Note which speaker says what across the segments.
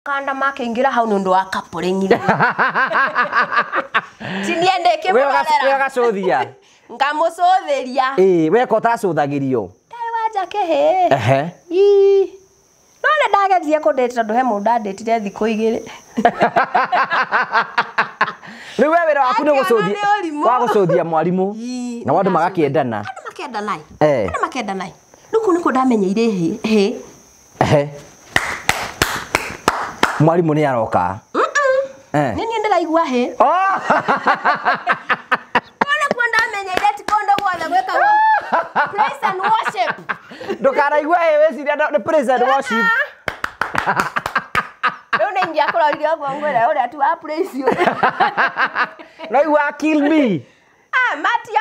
Speaker 1: Kanda makingira hau nundu wa kapuringire. Siniende kimurorera.
Speaker 2: Wewe gacuthia.
Speaker 1: Ngamucuthiria.
Speaker 2: We ko tacuthagirio.
Speaker 1: Ndari wanja kehe.
Speaker 2: Ehe.
Speaker 1: None ndagethie ku date tondu he mundu ndetire thiku igiri.
Speaker 2: Riu wewe wira waku ni gucuthia. Wa gucuthia mwarimu. Na wandu magakiendana.
Speaker 1: Andu makiendana. Andu makiendana. Nuku niko ndamenyeire he.
Speaker 2: Mwarimu ni aroka.
Speaker 1: Nini ndiraigua he. Ona kwenda amenyeire ti kondo gwothe gweka praise and worship.
Speaker 2: Ndukaraigua we ciria ni praise and worship.
Speaker 1: None ingia kurorire ogwo ngwira uri atu wa praise you.
Speaker 2: No you are kill me.
Speaker 1: Matio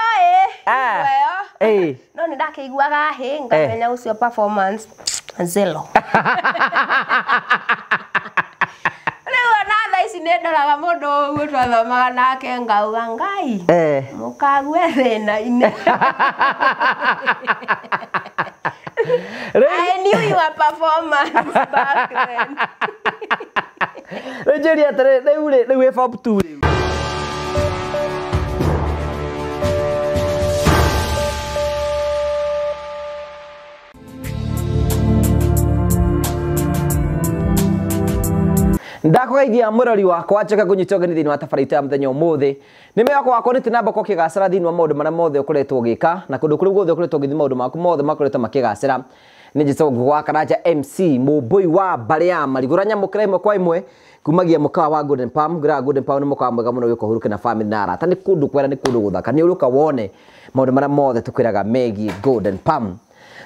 Speaker 1: Weo. None ndakiguaga he ngamenya ucio performance zero. Sinendoraga mundu uguo twathomaga nake ngauga ngai mukagwe thina-ini. I knew your performance back then.
Speaker 2: Rejeria tere riu we form 2 riu. Ndakugeithia murori wakwa cheka kunyitogeni thini wa tabarita ya muthenya umuthi nime yakwa wako ni tinamba ko kigacira thini wa maundu maria mothe ukoretwo gika na kundu kuri guothe ukoretwo githi maundu maku mothe makoretwo makigacira ni Njoroge wa Karanja MC mubui wa Baria marigura nyamukira imwe kwa imwe kumagia mukawa wa Golden Palm gra Golden Palm ni mukawa mwega muno wiko huruke na family na arata ni kundu kwera ni kundu guthaka ni uruka wone maundu maria mothe tukwiraga megi Golden Palm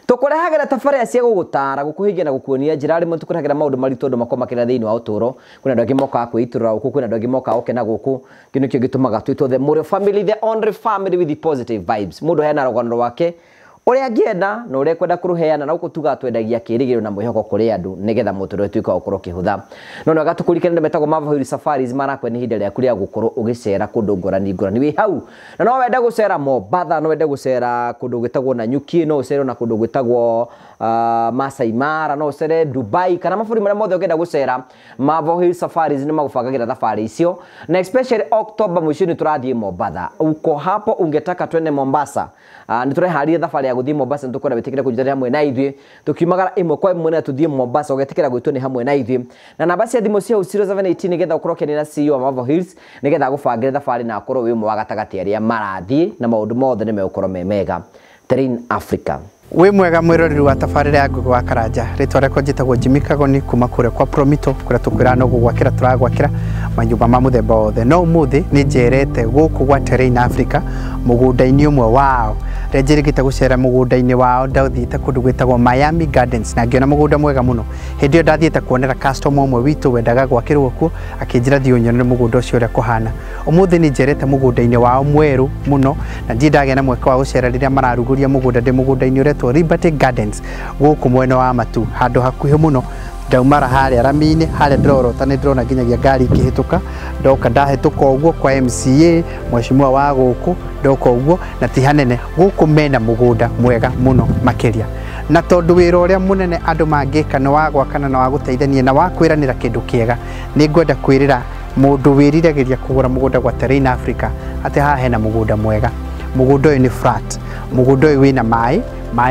Speaker 2: tukurehagira tafaria cia gugutara gukuhigia na gukuonia njira rimwe tukurehagira maundu maritu ndu makomakira thiini wa uturo kuna ndogi moka kwiturura guku kuna ndogi moka okena guku kinu kio gitumaga twitwo the Mure family, the only family with the positive vibes. Mundu hena rogano wake uria ngienda na uria kwenda kuruheana na ukutuga twendagia kirigiro na mwihoko kuri andu nigetha muturo twika ukoro kihutha no no gatukurikana metagwo Mavahuri Safaris marakwe ni hinde ria kuria gukoro ugicera kundu ngorani wi hau na no wenda gucera Mombasa no wenda gucera kundu gwitagwo na Nyuki no ucera na kundu gwitagwo Masai Mara no ucere Dubai kana maburi maria mothe ugenda gucera Mavahuri Safaris ni magubangagira thabari icio na especially October mwishini turathie Mombasa uko hapo ungetaka twende Mombasa ni tureharia thabari ya guthie Mombasa ntukora bitikira kujira hamwe na ithui tukimagara imwe kwa imwe na tuthie Mombasa ugetikira gwitwo ni hamwe na ithui na namba cia thimu cia 0718 nigetha ukorokeni na CEO wa Mavahuri nigetha gubangira thabari na akoro wi mwe wa gatagati aria marathie na maundu mothe ni megukoro memega Terrain Africa.
Speaker 3: We mwega mwiroreri wa tabarira ya Njoroge wa Karanja ritwa reko njitagwo Jimmy Kagoni kuma kure kwa Promito kuria tukwira no gugwakira turagwakira manyumba ma muthemba othe no umuthi ni njerete guku gwa Terrain Africa mugunda-ini umwe wao renjirigite gucera mugunda-ini wao ndauthiite kundu gwitagwo Miami Gardens na ngiona mugunda mwega muno hindi yo ndathiite kuonera customer umwe witu wendaga gwakirwo kuo akinjira thio nyonere mugunda ucio uria kuhana umuthi ni njerete mugunda-ini wao mweru muno na ndindagia na mweka wa gucera riria mararuguria mugunda ndi mugunda-ini uretwo Liberty Gardens guku mwena wa Matu handu hakuhi muno ndaumara haria rami-ini haria ndorota ni ndrona nginyagia ngari ikihituka ndoka ndahituka uguo kwa MCA mheshimiwa wa guku ndoka uguo na ti hanene guku mena mugunda mwega muno makiria na tondu wira uria munene andu mangika ni wa gwakana na wa guteithania na wa kwiranira kindu kiega ni ngwenda kwirira mundu wiriragiria kugura mugunda gwa Terrain Africa ati haha hena mugunda mwega mugunda uyu ni flat mugunda uyu wina mai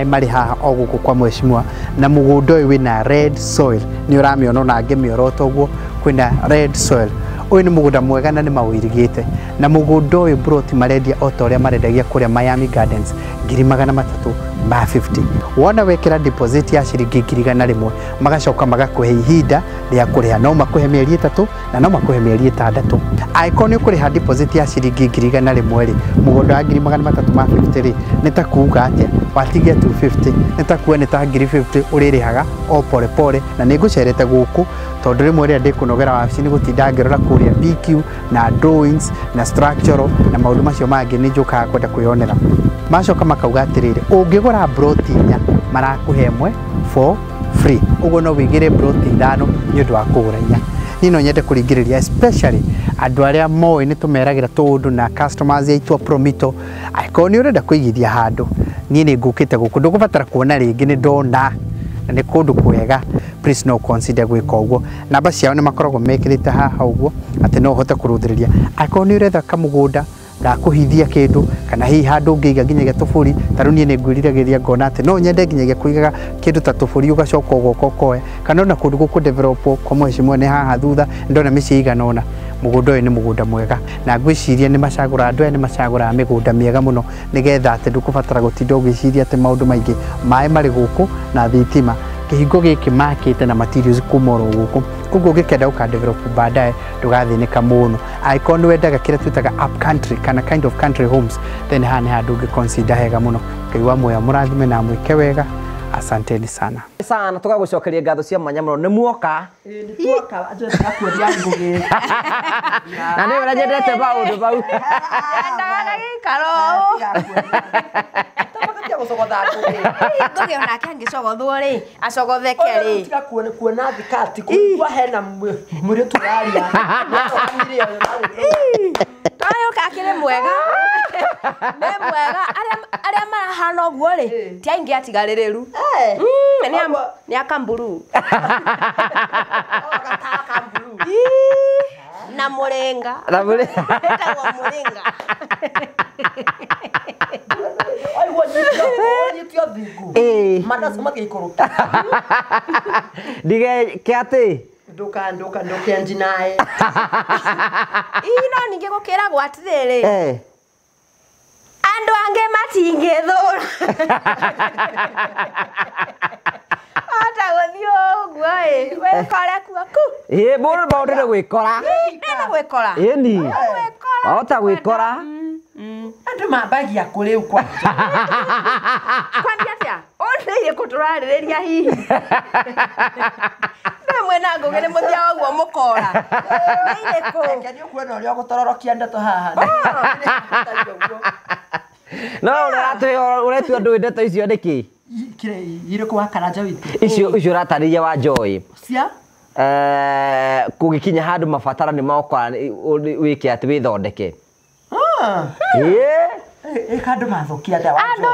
Speaker 3: mari haha oguku kwa mheshimiwa na mugunda uyu wina red soil ni uramiona na ngemiorota uguo kwina red soil uyu ni mugunda mwega na ni mawirigite na mugunda uyu broti marendia otoria marendagia kuria Miami Gardens 350 wona wekira deposit ya ciringi 100 magacoka magakuhe ihinda ria kuriha no makuhe mieri 3 na no makuhe mieri 6 aikoni kuriha deposit ya ciringi 100 ri mugunda wa 350 ri nitakuga atia watigia 250 nitakuwa ni ta 50 uririhaga o pole pole na nigucerete guku tondu rimwe ria ndikunogera wabici ni gutinda ngirora kuria BQ na drawings na structural na maundu macio mangi ni njukaga kwenda kwionera macoka makauga atiriri ungigura broti nya marakuhe mwe for free ugo no wigire broti 5 ni undu wa kugura nya nino nyende kuringiriria especially andu aria moe ni tumeragira tundu na customers yaitwa Promito aikoni urenda kuigithia handu ni ngukite guku ndugubatara kuona ringi ni ndona na nĩ kũndũ kwega, please no consider gwĩka ũguo. Namba ciao nĩ makoragwo mekĩrĩte haha ũguo atĩ no ũhote kũrũthĩrĩria angĩkorwo nĩ ũretha kamũgũnda ga kũhithia kĩndũ kana hihi handũ ũngĩiga nginyagia tũbũri. Ta rĩu niĩ nĩ ngwĩriragĩria ngona atĩ no nyende nginyagia kũigaga kĩndũ ta tũbũri ũgacoka ũgoka ũkoya, kana ona kũndũ gũkũ developwo kwa mheshimiwa nĩ haha thutha ndona mĩciĩ igana ũna. Mũgũnda ũyũ nĩ mũgũnda mwega na ngwĩciria nĩ macagũra andũ aya nĩ macagũraga mĩgũnda mĩega mũno nĩgetha atĩ ndũkũbatara gũtinda ũgĩciria atĩ maũndũ maingĩ, maĩ marĩ gũkũ na thitima, kĩhingo gĩkĩ makĩte na materials kuma oro gũkũ. Koguo ũngĩkenda gũka-develop baadaye ndũgathĩnĩka mũno. Angĩkorwo nĩ wendaga kĩrĩa twĩtaga up country kana kind of country homes, then haha nĩ handũ ũngĩ-consider hega mũno. Ngai wa muoyo mũrathime na mwĩke wega. Asanteni sana.
Speaker 2: Sana tugagucokeria ngatho cia mwanya muno. Nĩ muoka?
Speaker 1: Nĩ tuoka atwenda kuonia ngũgĩ.
Speaker 2: Na nĩ wĩra nyendete maũndũ mau.
Speaker 1: Ndaga gĩikaro. Tũbataire gũcogotha ngũgĩ. Ngũgĩ onake angĩcogothwo rĩ, acogotheke rĩ. Tiga kuona thikati kũigua hena mwĩrĩ tũraria. Toyũka akĩrĩ mwega. Nĩ mwega arĩa marahana ũguo rĩ, ti aingĩ atigarĩrĩru. Nĩ akamburu. Na mũrĩnga. Na mũrĩnga. Etagwo mũrĩnga. Aigua nyitio thingu. Madasu magĩikũrũka.
Speaker 2: Ndigeke atĩ?
Speaker 1: Nduke njinae. No ningĩ gũkĩragwo atĩrĩrĩ. Andũ angĩ matingĩthũra. Ota gũthiĩ ũguo ĩ, wĩkore kuo ku.
Speaker 2: Mũndũ maũndũ nĩ gwĩkora.
Speaker 1: Nĩ gwĩkora.
Speaker 2: Ĩni. Wahota gwĩkora.
Speaker 1: Andũ mambagia kũrĩ ukwa. Kwambia atĩa? Ũnĩire kũtũrarĩrĩria hihi. Mwena ngũgĩ nĩ mũthia woguo mũkora. Nĩire kũ. Nĩ ũkuona ũrĩa gũtororokia ndeto haha.
Speaker 2: No ũretua ndũĩ ndeto icio nĩkĩ?
Speaker 1: Irĩkũ wa Karanja witũ?
Speaker 2: Icio ũratarĩria wa Joy.
Speaker 1: Cia?
Speaker 2: Kũgĩkinya handũ mabatara nĩ maũkora wĩke atĩ wĩthondeke.
Speaker 1: Andũ mathũkia ndawa. Andũ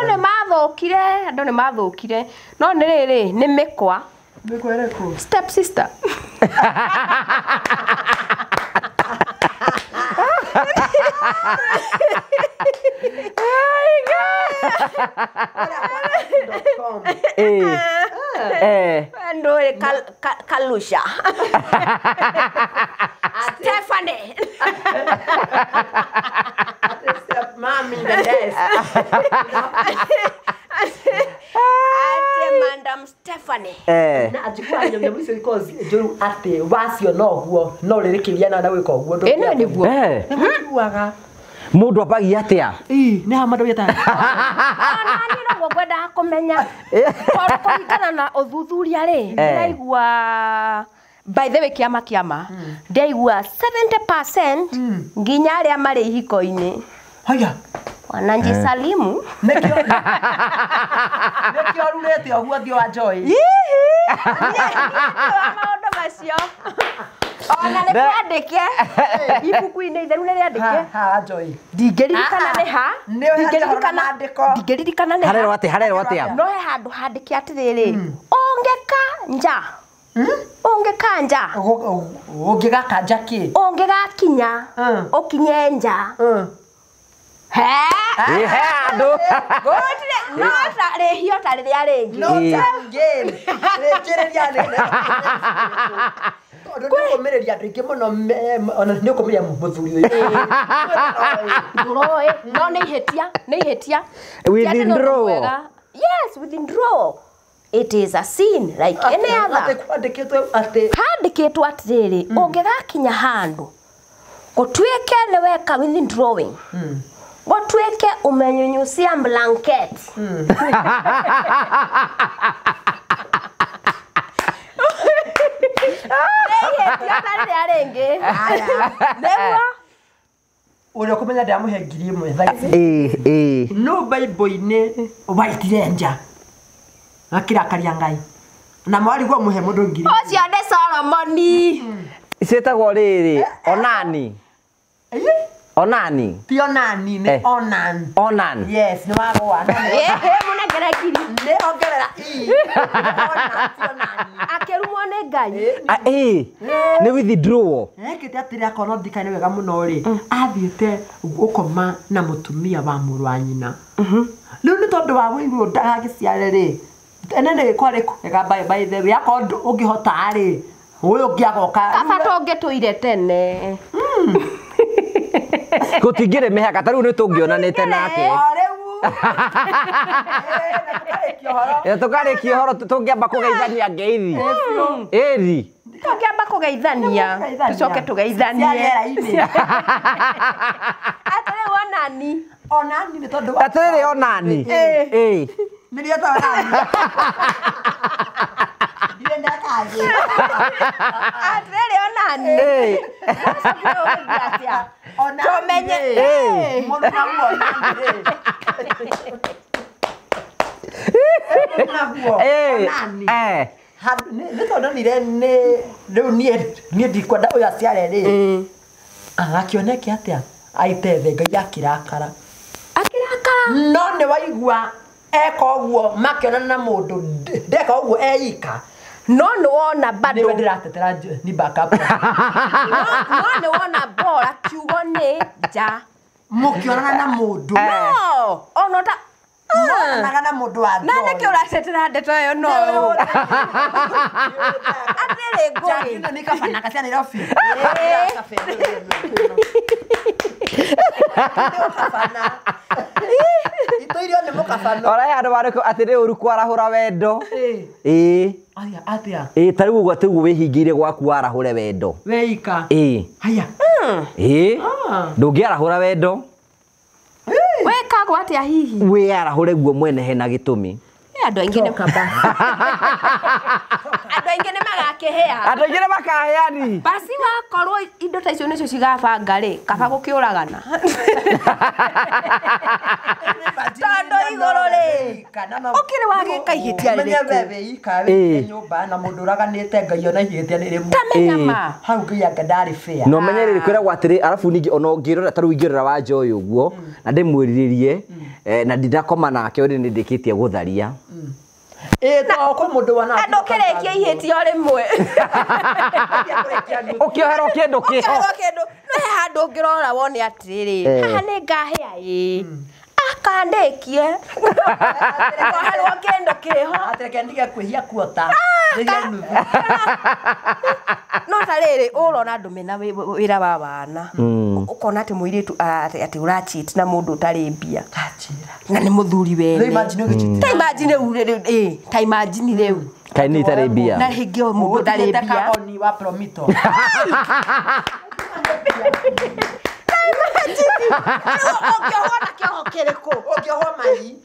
Speaker 1: nĩ mathũkire. No nĩ rĩrĩ, nĩ mĩkwa. Mĩkwa ĩrĩkũ? Step sister. Ndũĩ Kalusha. Stephanie. Mami Mendes. Madam Stephanie. Na ajikwa nyamya mwiso because Joru ate wasio no guo no rĩrĩkĩria na gwĩka ũguo ndũ. Ĩno nĩguo. Nĩguaga.
Speaker 2: Mũndũ abagia atĩa?
Speaker 1: Nĩ ha mandũ yata. Nani no gwenda kũmenya. Kũringana na ũthuthuria rĩ, ndĩraigua by the way kĩama ndaigua 70% nginya arĩa marĩ ihiko-inĩ. Haya. Wananji Salimu. Nekio rurete ũguo thio wa Joy. Maũndũ macio. Ona nĩ kwandĩke. Ibuku-inĩ itheru nĩ rĩandĩke. Ha Joy. Ndingĩririkana nĩ ha. Ndingĩririkana nĩ ha.
Speaker 2: Harerwo atĩa?
Speaker 1: No he handũ handĩke atĩrĩrĩ. Ũngĩka nja. Ũngĩgaka nja kĩ? Ũngĩgakinya. Ũkinye nja.
Speaker 2: Andũ.
Speaker 1: No rĩhio ta rĩrĩa rĩngĩ. No game. Rĩkĩrĩria nene. Ndũkũmĩrĩria andũ aingĩ mũno ona nĩ ũkũmĩrĩria mũthuri ũyũ. No nĩ ihĩtia.
Speaker 2: Withdraw.
Speaker 1: Yes, withdraw. It is a sin like any other. Handĩkĩtwo atĩrĩrĩ, ũngĩgakinya handũ gũtuĩke nĩ weka withdrawing. Gũtuĩke ũmenyũnyũcia blanket. Ũrĩa kũmenya ndamũhe ngiri ĩmwe thaa. No Bible-inĩ waitire nja. Akĩrakaria Ngai. Na mwarigwo mũhe mũndũ ngiri. Ũcio nĩ Solomoni.
Speaker 2: Ciĩtagwo rĩrĩ, Onani. Onani.
Speaker 4: Ti onani ni onan.
Speaker 2: Onan.
Speaker 4: Yes, ni wagwa.
Speaker 1: Munengera kiri.
Speaker 4: Ne ongerera i. Onan ti onani.
Speaker 1: Akerumwo nĩ Ngai.
Speaker 2: Nĩ withdraw.
Speaker 4: Kĩte atĩrĩ akorwo ndikaine wega mũno rĩ athiĩte gũkoma na mũtumia wa mũrũ wa nyina. Rĩu nĩ tondũ wa wĩirwo ndagagĩciare rĩ ene nĩ gĩkwarĩ kũrega by the way akorwo ũngĩhota rĩ ũyũ ũngĩagoka
Speaker 1: Kaba tũngĩtũire tene.
Speaker 2: Gũtingĩrĩ mĩhaka ta rĩu nĩ tũngĩonanĩte nake. Tũkarĩkia ũhoro tũngĩamba kũgeithania ngeithi. Ĩri.
Speaker 1: Tũngĩamba kũgeithania. Tũcoke tũgeithanie. Atĩrĩ onani.
Speaker 4: Onani nĩ tondũ
Speaker 2: Atĩrĩ onani.
Speaker 4: Nĩrĩo ta onani. Ndienda kaje.
Speaker 1: Atĩrĩ onani. Tũmenye.
Speaker 4: Mũndũ na onani. Nĩ tondũ rĩu niĩ ndikwenda ũyũ aciare rĩ agakĩoneke atĩa aitete Ngai akĩrakara no nĩ waigua eka ũguo makĩonana na mũndũ ndeka ũguo eika
Speaker 1: no nĩ wona bado
Speaker 4: nĩwe ndĩratetera ni backup
Speaker 1: no nĩ wona bora kiugo nĩ nja
Speaker 4: mũkĩonana na mũndũ
Speaker 1: no ona ta
Speaker 4: naga na mũndũ wa
Speaker 1: na nĩ kĩ ũratetera ndeto ĩyo no atĩrĩ ngũĩ
Speaker 4: nĩ kabana kacia Nairobi itoirio nĩ mũkabana
Speaker 2: Ora andũ barĩkũ atĩrĩ ũru kwarahũra wendo.
Speaker 4: Aya atĩa
Speaker 2: Ta rĩu ũguo atĩguo wĩhingĩire gwaku warahũre wendo.
Speaker 4: weika aya
Speaker 2: Ndũngĩarahũra wendo.
Speaker 1: wekagwo atĩa hihi
Speaker 2: Wĩarahũre guo mwene hena gĩtũmi.
Speaker 1: andũ aingĩ nĩ andũ aingĩ nĩ magakĩhĩa
Speaker 2: Andũ aingĩ nĩ makaheani.
Speaker 1: basi wakorwo indo ta icio nĩcio cigabanga rĩ kaba gũkĩũragana tondũ igũrũ rĩ ũkĩrĩ wagĩka ihĩtia
Speaker 4: rĩrĩkũ nyũmba na mũndũ ũraganĩte Ngai ona ihĩtia nĩ rĩmwe
Speaker 1: tamenya ma
Speaker 4: hau Ngai anga ndarĩ fair
Speaker 2: No menyerere kwĩragwo atĩrĩ arabu ningĩ ona ũngĩrora ta rĩu ingĩrora wanja ũyũ ũguo na ndĩmwĩrirĩrie na ndinakoma nake ũrĩ nĩ ndĩkĩtie gũtharia.
Speaker 4: to kwa mũndũ wana
Speaker 1: andũ kĩrĩkia ihĩtia o rĩmwe
Speaker 2: Ũkĩoherwo kĩndũ kĩho.
Speaker 1: no he handũ ũngĩrora wone atĩrĩrĩ haha nĩ ngahĩa ĩ akandĩkie koherwo kĩndũ kĩho
Speaker 4: atereke ndige kwĩhia kuota
Speaker 1: no ta rĩrĩ ũrona andũ mena wĩra wa wana ũkona atĩ mũirĩtu atĩ ũrachit na mũndũ ũtarĩ mbia na nĩ mũthuri wene ta imagine rĩu ta imagine rĩu
Speaker 2: Kaĩ nĩ itarĩ mbia.
Speaker 1: na hĩngĩ o mũndũ ũtarĩ mbia
Speaker 4: oni wa promito
Speaker 1: ũngĩohwo na kĩoho kĩrĩkũ
Speaker 4: ũngĩohwo mai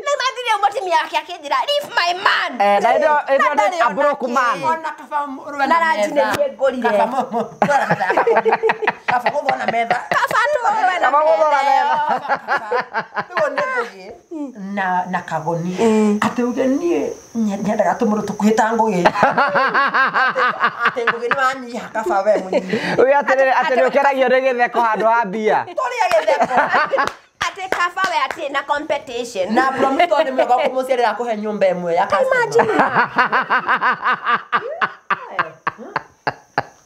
Speaker 1: nĩmathirie mũtumia wake akĩnjĩra leave my man
Speaker 2: Na ĩno nĩ a broke man.
Speaker 4: ona kaba
Speaker 1: na ranji nĩ ngũrire
Speaker 4: kaba gũthona metha
Speaker 1: kabanũwe na
Speaker 4: na kagoni ateuge niĩ nyendaga tũmũndũ tũkuhĩta ngũgĩ atĩ ngũgĩ nĩ wanyiha kaba we mũnini
Speaker 2: Ũyũ atĩrĩ ũkeragio nĩ gĩtheko handũ ha mbia.
Speaker 4: tũrĩa gĩtheko
Speaker 1: atĩ kaba we atĩ na competition
Speaker 4: na promito nĩ mwega kũmũciarĩra kũhe nyũmba ĩmwe ya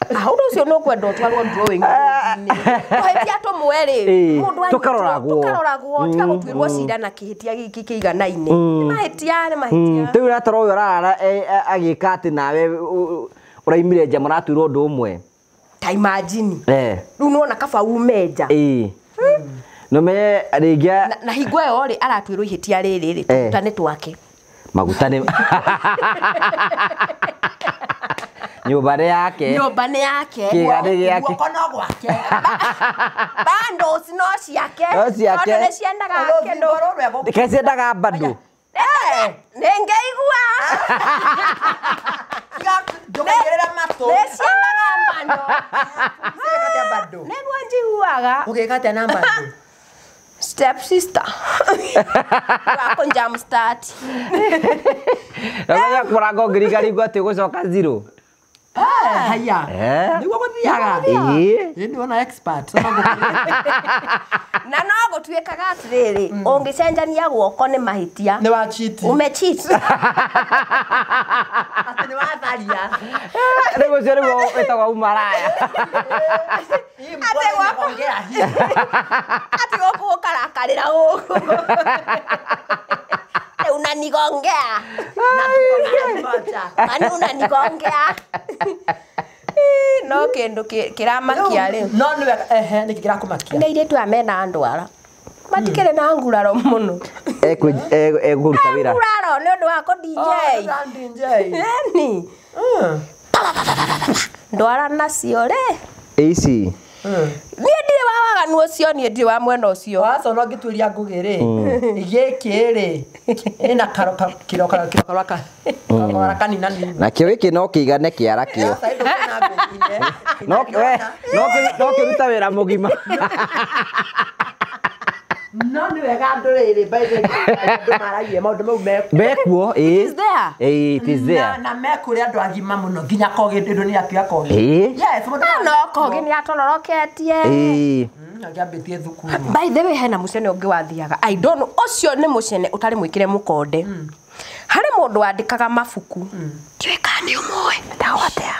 Speaker 1: ũndũ ũcio nĩ ũkwenda ũtwarwo drawing kũhĩtia tũmwe rĩ tũkaroragwo tiga gũtuĩrwo cira na kĩhĩtia gĩkĩ kĩiganaine nĩ mahĩtia
Speaker 2: Rĩu ũratara ũyũ arara agĩka atĩ nawe ũraimire nja mũratuĩrwo ũndũ ũmwe.
Speaker 1: ta imagine rĩu nĩwona kaba ume nja
Speaker 2: No me rĩngĩ
Speaker 1: na hingo ĩyo rĩ aratuĩrwo ihĩtia rĩrĩ rĩ tũruta nĩ twake
Speaker 2: maguta nĩ nyũmba nĩ yake kĩga nĩ gĩake
Speaker 4: guoko no gwake
Speaker 1: bundles no ciake
Speaker 2: ciake
Speaker 1: nĩ ciendaga kĩndũ
Speaker 2: kaĩ ciendaga bando
Speaker 1: nĩngĩigua
Speaker 4: ndũkaigĩrĩra matũ
Speaker 1: nĩ ciendaga bando
Speaker 4: bando
Speaker 1: nĩguo njiguaga
Speaker 4: ũgĩka atĩa na bando
Speaker 1: Step sister. Wako jam start.
Speaker 2: Ndio kurago ngirigari gwate gucoka zero.
Speaker 4: Haya. Niguo guthiaga. Ndio na expert.
Speaker 1: Na no gutuikaga atiriri ungicenjania guoko ni mahitia.
Speaker 4: Ni wa cheat.
Speaker 1: Umecheat.
Speaker 4: Ni wa tharia.
Speaker 2: Niguo cio niguo wetagwo umaraya.
Speaker 1: Ate
Speaker 4: wakuongea.
Speaker 1: Ate wako karakarira guku. Unanigongea. Ani unanigongea. No kendo kiramakia ri.
Speaker 4: No ni kira kumakia.
Speaker 1: Ndeire tu amena ndwara. Matikere na nguraro muno.
Speaker 2: Kuruta wira.
Speaker 1: Nguraro ni undu wako DJ.
Speaker 4: DJ.
Speaker 1: Ni. Ndwara nacio ri.
Speaker 2: Ici.
Speaker 1: Ni ndire wawaga nu ucio ni ndire wa mwena ucio.
Speaker 4: Waca no ngituria ngugiri. Igiki ri. Ina kiro kanina ni.
Speaker 2: Na kio iki no kiigane kiara kio. No kiruta wira mugima.
Speaker 4: No ni wega nduriri baby ndumaragie maundu mau
Speaker 2: mekuo
Speaker 1: Is there?
Speaker 2: It is there.
Speaker 4: Na mekuri andu agima muno nginya kogi ndu ni atia kogi.
Speaker 1: Yes, no kogi ni atororoketie.
Speaker 4: Ngiambitie thukuru.
Speaker 1: By the way hena mucene ungi wathiaga. I don't know ucio ni mucene utari mwikire mukonde. Hari mundu andikaga mabuku. Tweka ni umwe ndawatea.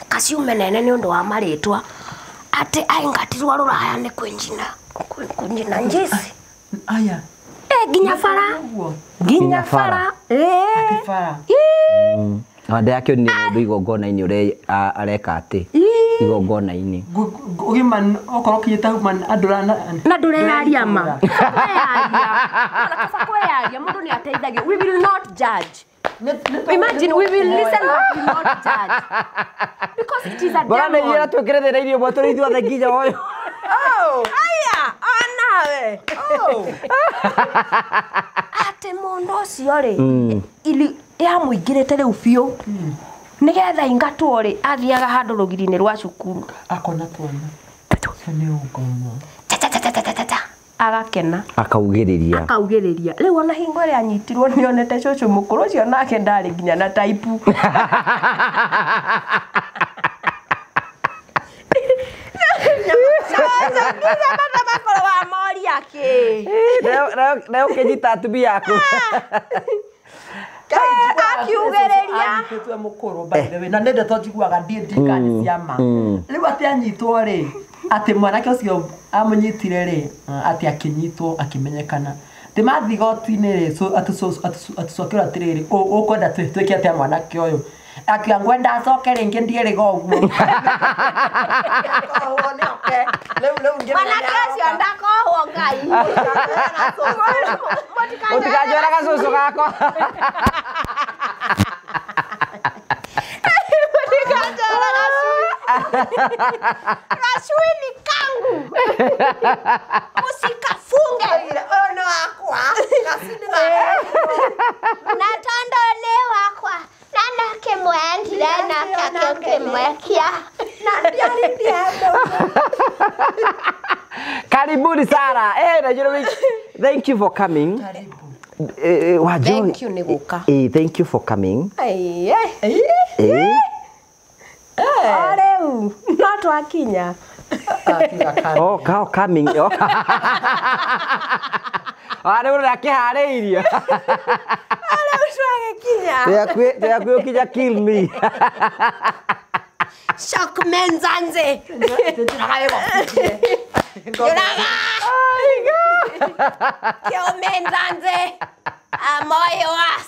Speaker 1: Kaciume nene ni undu wa maritwa. Ate aingatirwa ruraya ni kwinjina. Kunjina njisi.
Speaker 4: Aya.
Speaker 1: Ginya fara. Ginya fara.
Speaker 4: Fara.
Speaker 2: Wande yake ni mundu igongona-ini ure areka ati igongona-ini.
Speaker 4: Ugiman okoro kiyeta human adura
Speaker 1: na ndure aria ma. Ona kaba kweyaria mundu ni ateithagia. We will not judge. Imagine we will listen but we will not judge. Because it is a
Speaker 2: Bora
Speaker 1: demon.
Speaker 2: ni ira twekere irio mwato ri thwa nginya oyo.
Speaker 1: Oh, aya, onawe. Oh. Ate mundu ucio ri ili ya muingirete riu biu. Nigetha ingatwo ri athiaga handu rugiri-ini rwa cukuru.
Speaker 4: Akona twana. Ni ugomo.
Speaker 1: Agakena.
Speaker 2: Akaugiriria.
Speaker 1: Riu ona hingo ri anyitirwo ni onete cucu mukuru ucio nake ndari nginya na taipu. Sasa mata bakoro wa mori yake.
Speaker 2: Leo kejita atubi yako.
Speaker 1: Akiugereria.
Speaker 4: Petwe mukuru by the way. Na nende to jiguaga ndikani ciama. Riu ati anyitwo ri ati mwanake ucio amunyitire ri ati akinyitwo akimenyekana. Timathi goti-ini ri so atusokera atiriri ukwenda twike ati mwanake uyu akia ngwenda acoke ringi ndiere goguo.
Speaker 1: Mwanake ucio ndakohwo Ngai.
Speaker 2: Utikajora gacucu gako.
Speaker 1: Raswini kangu. Usikafunge.
Speaker 4: Ono akwa.
Speaker 1: Na tondo ni wakwa. Nana kimwendire na kimwekia. Na ndiari ndiamo.
Speaker 2: Karibuni Sara. Najua thank you for coming.
Speaker 4: Karibu.
Speaker 1: Thank you ni guka.
Speaker 2: Thank you for coming.
Speaker 1: Oreu, not wakinya.
Speaker 2: Oh, coming. Are ura kihariirio.
Speaker 1: Oreu swagikinya.
Speaker 2: Te ukija kill me.
Speaker 1: Shock menzanze. Kyo menzanze. Amoyo was.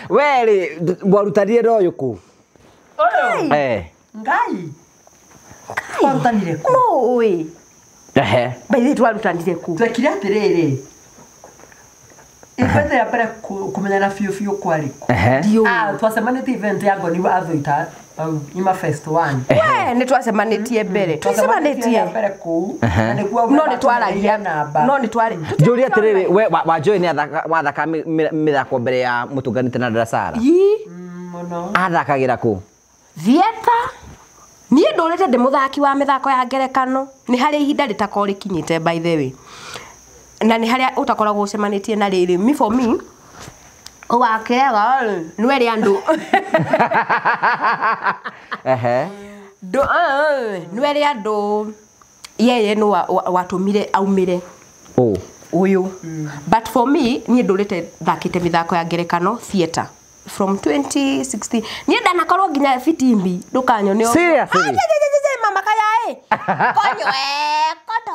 Speaker 2: Weri warutanire royo ku.
Speaker 4: Ngai. Warutanire ku.
Speaker 1: Oi. Baidhi twarutanire ku.
Speaker 4: Twekire atiriri. Ifete ya pere kumenyana fiu kwari ku. Twacemanĩtie event ya Ngoni wa Athoita ima first one.
Speaker 1: We ni twacemanĩtie mbere. Twacemanĩtie
Speaker 4: mbere ku.
Speaker 1: No ni twaragia namba. No ni twari.
Speaker 2: Njuri atiriri we wanjoe ni wathaka mithako mbere ya mutunganite na Darasara.
Speaker 4: Muno.
Speaker 2: Athakagira ku.
Speaker 1: Thieta. niĩ ndũrĩte ndĩ mũthaki wa mĩthako ya ngerekano nĩ harĩ ihinda rĩtakorwo rĩkinyĩte by the way na nĩ harĩa ũtakoragwo ũcemanĩtie na rĩrĩ me for me ũgakĩega nĩ rĩ andũ nĩ rĩ andũ yeye nĩ watũmire aumĩre ũyũ but for me niĩ ndũrĩte thakĩte mĩthako ya ngerekano theater from 2016 niĩ ndanakorwo nginya fitimbi ndũkanyone
Speaker 2: seriously
Speaker 1: mama kaya konyo koto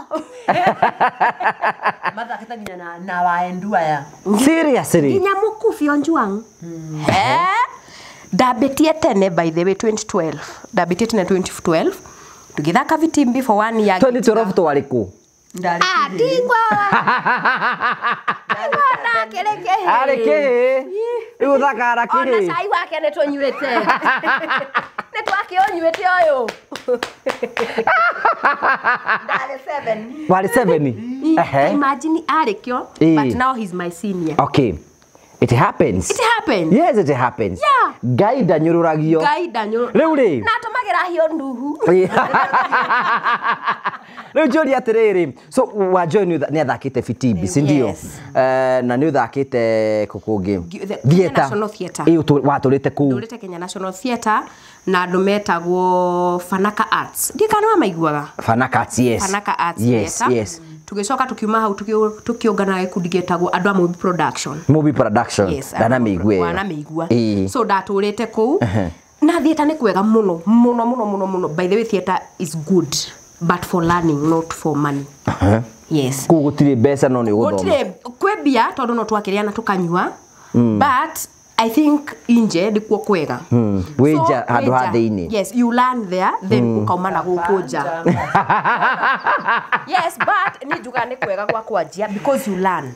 Speaker 4: mathakĩte nginya na waendu aya
Speaker 2: seriously
Speaker 1: nginya mũkubi onjuang ndambĩtie tene by the way 2012 ndambĩtie tene 2012 tũgĩthaka fitimbi for 1 year
Speaker 2: 2012 twarĩ kũ
Speaker 1: Dingwa. Wana keleke.
Speaker 2: Areke. Rĩu thakara kĩ.
Speaker 1: Ona cai wake nĩ tũnyuĩte. Nĩ twakĩonyuĩte ũyũ. Ndale 7.
Speaker 2: Wale 7.
Speaker 1: Imagine arĩkĩo but now he's my senior.
Speaker 2: Okay. It happens.
Speaker 1: It happens.
Speaker 2: Yes, it happens.
Speaker 1: Yeah.
Speaker 2: Ngai ndanyũrũragio.
Speaker 1: Ngai ndanyũrũragio.
Speaker 2: Rĩu rĩ.
Speaker 1: Na tũmagĩra hiyo nduhu.
Speaker 2: Rĩu njũria atĩrĩrĩ. So Wanjohi nĩ athakĩte fitimbi, si ndio? Na nĩ ũthakĩte kũkũngĩ. Theater.
Speaker 1: National Theater.
Speaker 2: Watũrĩte kũu.
Speaker 1: Ndũrĩte Kenya National Theater na andũ metagwo Fanaka Arts. Ndikana wamaiguaga.
Speaker 2: Fanaka Arts, yes.
Speaker 1: Fanaka Arts.
Speaker 2: Yes,
Speaker 1: Theater.
Speaker 2: yes.
Speaker 1: Tugicoka tukiuma hau tukiongana gikundi getagwo andũ a movie production.
Speaker 2: Movie production.
Speaker 1: Yes.
Speaker 2: Ndana mĩigua.
Speaker 1: Wana mĩigua. So ndatũrĩte kũu. Na theater nĩ kwega mũno mũno mũno mũno mũno. By the way theater is good but for learning not for money. Yes.
Speaker 2: Kũu gũtirĩ mbeca no nĩ ũgũthoma.
Speaker 1: Gũtirĩ kwĩ mbia tondũ no twakĩrĩana tukanyua. But I think inje ndikuo kwega.
Speaker 2: Wĩnja handũ ha thĩinĩ.
Speaker 1: Yes, you learn there then ukauma na gũkũ nja. Yes, but ni njuga nĩ kwega gwa kwanjia because you learn.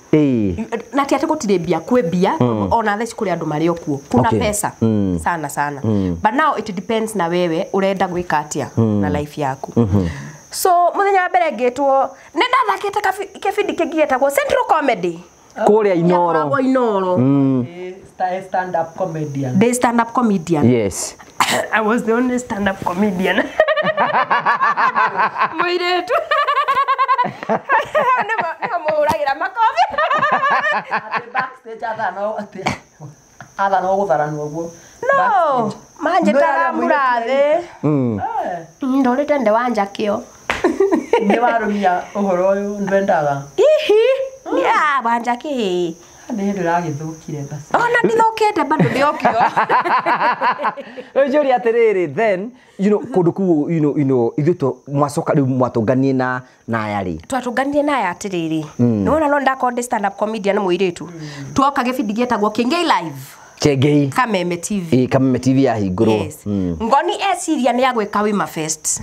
Speaker 1: Na ti atĩ gũtirĩ mbia kwĩ mbia ona theci kũrĩ andũ marĩ okuo. Kuna pesa sana sana. But now it depends na wewe urenda gwĩka atĩa na life yaku. So muthenya wa mbere ngĩtwo nĩ ndathakĩte kĩbindi kĩngĩ gĩtagwo Central Comedy.
Speaker 2: Kũrĩa Inoro.
Speaker 1: Inoro.
Speaker 4: Stand up comedian.
Speaker 1: They stand up comedian.
Speaker 2: Yes.
Speaker 1: I was the only stand up comedian. Mũirĩtu. Nĩ mũhũragĩra makobi.
Speaker 4: Backstage athana gũtharana ũguo.
Speaker 1: No, manjĩtaga mũrathĩ. Ndũrĩte ndĩ wa njakĩo.
Speaker 4: Nĩ warũmia ũhoro ũyũ ndwendaga.
Speaker 1: Ya wanjakĩ.
Speaker 4: Nĩ ndĩragĩthũkire basi.
Speaker 1: Ona ndithũkĩte bado ndĩokio.
Speaker 2: Rĩu njũria atĩrĩrĩ then kũndũ kũu ithuĩ mwacoka rĩu mwatũnganie na aya rĩ.
Speaker 1: Twatũnganie na aya atĩrĩrĩ. Nĩwona no ndakorwo ndĩ stand up comedian mũirĩtu. Tuoka gĩbindi gĩtagwo Kĩengei Live.
Speaker 2: Kĩengei.
Speaker 1: Kameme TV.
Speaker 2: Kameme TV yahingũrwo.
Speaker 1: Yes. Ngoni eciria nĩ agwĩka Wima Fest.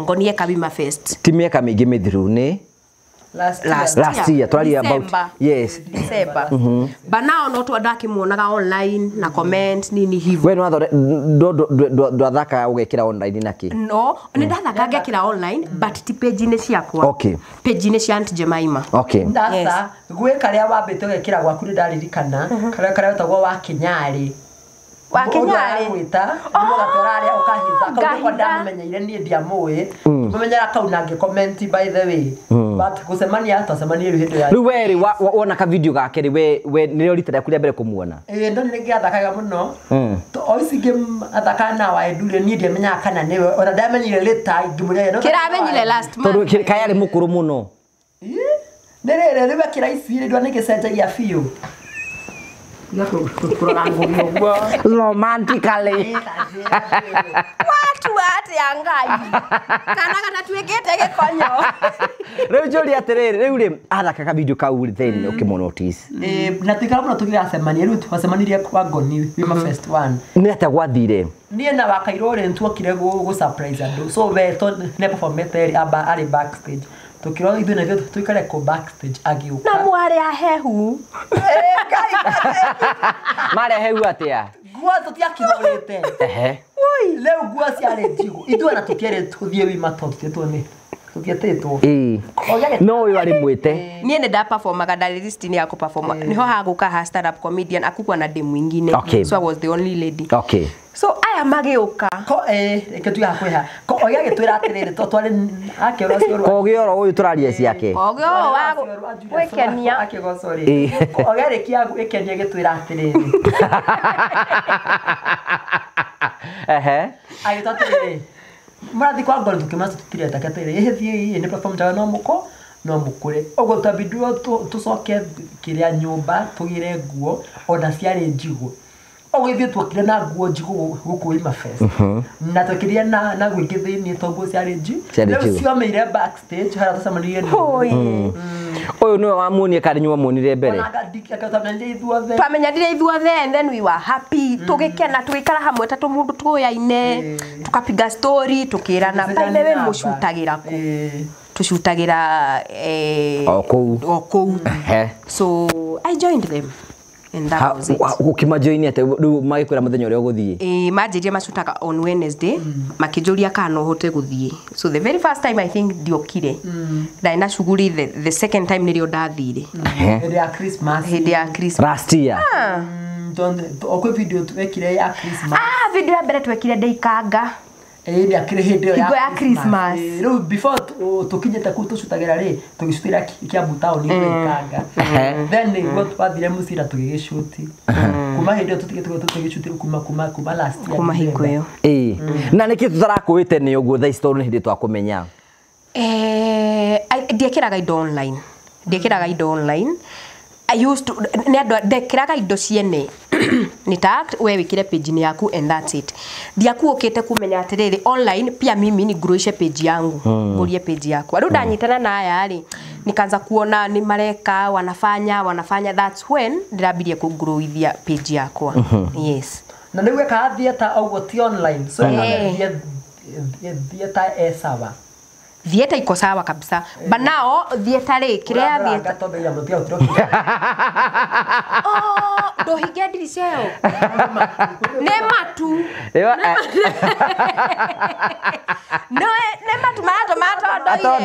Speaker 1: Ngoni eka Wima Fest.
Speaker 2: Ti mĩaka mĩingĩ mĩthiru nĩ last year twaria about yes
Speaker 1: December. But now no twandakĩmuonaga online na comment nini hivyo.
Speaker 2: We ndwathaka ũgekĩra online naki?
Speaker 1: No, nĩ ndathaka ngekĩra online but ti page-inĩ ciakwa.
Speaker 2: Okay.
Speaker 1: Page-inĩ cia Aunt Jemima.
Speaker 2: Okay.
Speaker 4: Ndasa gwĩ karĩa wambĩte ũgekĩra gwaku nĩ ndaririkana karĩa wetagwo wa Kinyarĩ.
Speaker 1: Wa Kinyarĩ
Speaker 4: gwĩta mũgatũraria ũkahitha kaũndũ ndamenyeire niĩ ndiamũĩ mũmenyera kau na ngĩcomment by the way but gũcemania twacemania hĩndĩ ya
Speaker 2: rĩu we wona ka video gake rĩ we nĩrĩo rita rĩaku rĩa mbere kũmuona?
Speaker 4: Ndo nĩ ngĩathakaga mũno o ici ngĩathaka na waendure niĩ ndiamenyaga kana nĩwe ona ndamenyire leta ngĩmũria no
Speaker 1: kĩramenyire last month
Speaker 2: tondũ kaya arĩ mũkũrũ mũno
Speaker 4: nĩ rĩrĩ rĩwe kĩraici rĩ ndwa nĩ gĩcenjagia biũ
Speaker 2: romantically
Speaker 1: watu atĩa Ngai kana tuĩkĩte gĩkonyo
Speaker 2: rĩu njũria atĩrĩrĩ rĩu rĩ athakaga video kau then ũkĩmona notice
Speaker 4: na tikara mũno tũgĩgacemania rĩu twacemanirie kwa Ngoni Wima Fest 1
Speaker 2: nĩ atĩa gwathire
Speaker 4: niĩ na Wakairũ rĩ tuokire gũ surprise andũ so we to nĩ performete arĩ backstage tukirwo ithuĩ na tuikare ko backstage agiuka
Speaker 1: na mwarĩ ahehu
Speaker 2: marĩ ahehu atĩa
Speaker 4: nguo tũtiakĩrorete rĩu nguo ciarĩ njigũ ithuĩ na tũkĩrĩ tũthiĩ Wima tũthiĩtwo nĩ tũthiĩtĩtwo
Speaker 2: no ũyũ arĩ mwĩte
Speaker 1: niĩ nĩ ndaperformaga ndarĩ list-inĩ ya kũperforma niho hagũka ha stand up comedian akukwa na ndĩ mwingine so I was the only lady
Speaker 2: okay
Speaker 1: so aya magĩũka
Speaker 4: ko reke tu yakweha ko oya gĩtwĩra atĩrĩrĩ tware akĩora cioro
Speaker 2: Kogĩoro ũyũ tũraria ciake
Speaker 1: Kogĩoro wa gwĩkenia
Speaker 4: akĩgocori ko oya reke gwĩkenia gĩtwĩra atĩrĩrĩ agĩtatĩrĩrĩ marathi kwa ngoro tukĩmaca tũtireta katĩrĩrĩ ĩhĩthie nĩ platform jaga no mũko no mukure ogo tabidio tucoke kiria nyumba tugire nguo ona ciari njigo ogo ithie twakire na nguo njigo guku ima fest na twakiria na gwingi thiini tongo ciari njigo leo ciomeire backstage hara tucemanirie
Speaker 2: uyu niwe wamuonie kari nyuma muonire mbere
Speaker 1: twamenyanire ithuothe and then we were happy tugikena tugikara hamwe ta mundu tuyaine tukapiga story tukirana bae mucutagira ku tushutagira okou so I joined them and that was it
Speaker 2: ukimajoini ate riu magikwira muthenya uria uguthie
Speaker 1: majirie macutaga on Wednesday makijuria kana hote guthie so the very first time I think diokire na shughuli the second time nirio ndathire hidi ya Christmas
Speaker 2: last year
Speaker 4: okwe video twekire ya Christmas
Speaker 1: video ya mbere twekire ndeikanga
Speaker 4: ya kire hĩndĩ
Speaker 1: ya Christmas
Speaker 4: rĩu before tukinyete ku tucutagira ri tugicutira Kiambu town ni Ikanga then niguo twathire mucira tugigicute kuma hĩndĩ tugicutira kuma last year
Speaker 1: kuma hikoyo
Speaker 2: na niki tutarakwite ni uguo tha story hĩndĩ twakumenya
Speaker 1: ndiekiraga indo online I used to ndekiraga indo ciene ni tag we wikire page ni yaku and that's it ndiakuokete kumenya atiriri online pia mimi ni growishe page yangu ngurie page yako adu ndanyitana na aya ari nikaanza kuona ni mareka wanafanya that's when ndirabirie kugrowithia page yakwa yes
Speaker 4: na niwe ka theater au ti online so theater sawa
Speaker 1: Theater iko sawa kabisa. But now theater ri kirea theater. Oh, do higia diriseo. Ne matu. No, ne matu mato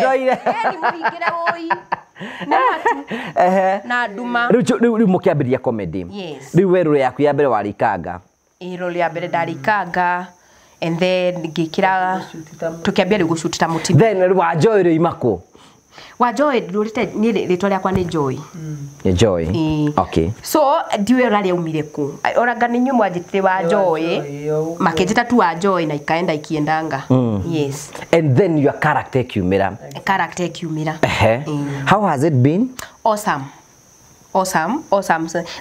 Speaker 1: doire. Ni muhigire woi. Ne matu. Na duma.
Speaker 2: Riu mukiambiria comedy.
Speaker 1: Yes.
Speaker 2: Riu weru yaku ya mbere warikanga.
Speaker 1: Role ya mbere ndarikanga. And then ngikira tukiambia rigushutita mutima
Speaker 2: then wa Joy ri imako
Speaker 1: wa Joy rurite ni ritwa rĩakwa ni Joy
Speaker 2: ni Joy okay
Speaker 1: so ndiwe rari umire ku oraga ni nyumu ajitire wa Joy makejita tu wa Joy na ikaenda ikiendanga yes
Speaker 2: and then your character kiumira how has it been
Speaker 1: awesome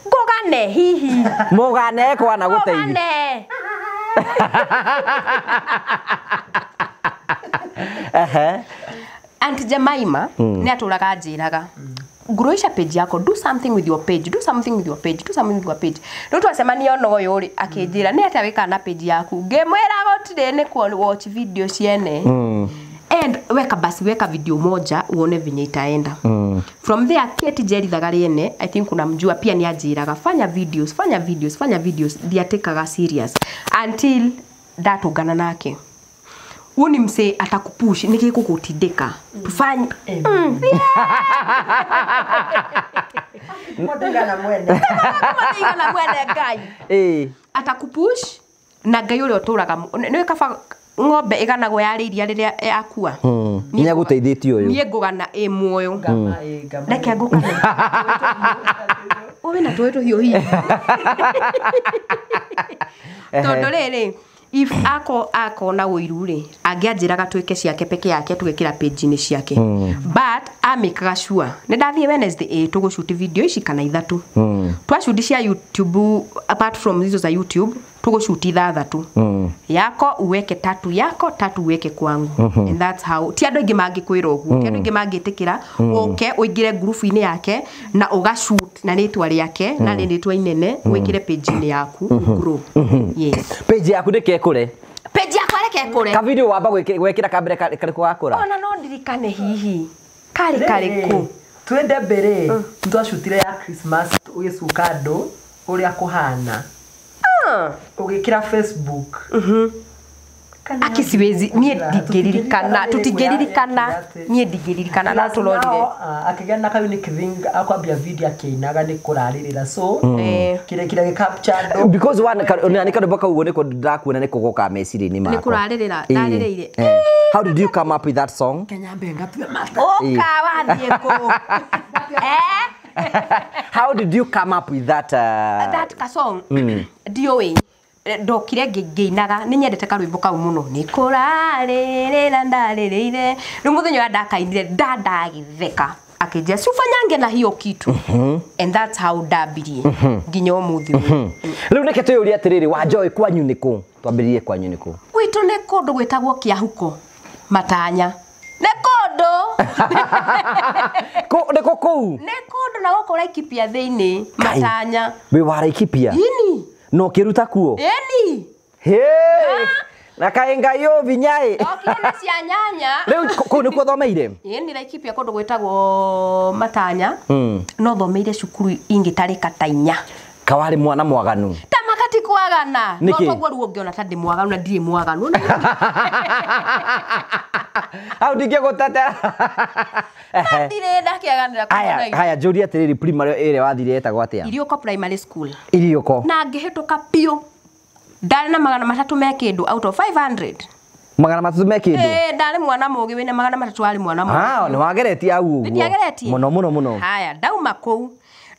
Speaker 1: ngogane hihi
Speaker 2: mogane kwa na guteithia
Speaker 1: Auntie Jemima ni aturaga njiraga growisha page yako do something with your page no twasemania ono uyu ri akinjira ni ata wika na page yaku ngemwira gotire ni ku watch video ciene and weka video moja uone vinye itaenda from there Kate Jerry Thagariene I think unamjua pia ni ajiraga fanya videos ndiatekaga serious until that ugana nake uni mse atakupush nikikukutindika tufanye
Speaker 4: modela na mwene
Speaker 1: gai atakupush na gai ule oturaga niwe kaba ng'ombe iganagwo yari iria riria yakua
Speaker 2: nya guteithitio uyu
Speaker 1: nie ngugana muoyo reke ngukana owe na twetu hiyo hiyo tondu riri if ako na uiru ri angianjiraga twike ciake peke yake tugekira page ni ciake but amikaga sure ne ndathie Wednesday tugushoot video ici kana ithatu twashoot cia YouTube apart from hizo za YouTube tugushoot ithathatu yako uweke tatu uweke kwangu and that's how ti andu ingi mangikwira uguo ti andu ingi mangitikira oke uingire group ini yake na ugashoot na ritwa riake na ritwa inene wikire page ni yaku grow yes
Speaker 2: page yaku ndikekure
Speaker 1: page yakwa reke kure
Speaker 2: ka video wamba gwekira kambere kari kwakura
Speaker 1: ona no ndirikane hihi kari ku
Speaker 4: twende mbere twashutire ya Christmas ugicuka ndo uria kuhana ugikira Facebook
Speaker 1: akisiwezi nie ndingiririkana tutingiririkana nie ndingiririkana na tulorire
Speaker 4: akigana kayo ni kivinga akwambia video akinaga ni kuraririra so kire capture
Speaker 2: because one ni kana baka uone ko ndakuona ni kugoka meciri ni mako
Speaker 1: ni kuraririra ndaririre
Speaker 2: how did you come up with that song
Speaker 4: Kenya mbenga pia mata
Speaker 1: wathie ko
Speaker 2: how did you come up with that
Speaker 1: ka song dioi ndokire ngeinaga ni nyendete karwimbo kau muno ni kurarerera ndarerere rumuthenya ndakainire ndagitheka akijia sufanyange na hiyo kitu and that's how dabirie nginya umuthi
Speaker 2: riu neke tuyuria atiriri wa Joy kwanyu niku twambirie kwanyu niku
Speaker 1: gwitu ni kundu gwitagwo kiahuko matanya ni kundu
Speaker 2: niko kou
Speaker 1: ni kundu na goko Laikipia thiini matanya
Speaker 2: we wa Laikipia
Speaker 1: ini
Speaker 2: no kiruta kuo
Speaker 1: eni
Speaker 2: na kaenga yo vinyai
Speaker 1: okina cia nyanya
Speaker 2: riu ko niko thomeire
Speaker 1: ni Laikipia kundu gwitagwo matanya no thomeire cukuru ingitarika tainya
Speaker 2: kawari mwana mwaganu
Speaker 1: tamakati kwagana no
Speaker 2: Niki?
Speaker 1: togwo ruo ngiona tandi mwaganu na ndiri mwaganu
Speaker 2: au ndinge gutata
Speaker 1: ndire ndakiaganira
Speaker 2: haya Jory atiriri primary ere wathire etagwo atia
Speaker 1: Irioko primary school
Speaker 2: Irioko
Speaker 1: na ngihituka pio ndari na 300 me kindu out of 500
Speaker 2: magana matatu me kindu
Speaker 1: ndari mwana mugi wina 300 ari mwana mugi
Speaker 2: ni wageretie au uguo
Speaker 1: Ndiageretie
Speaker 2: muno
Speaker 1: haya ndauma kou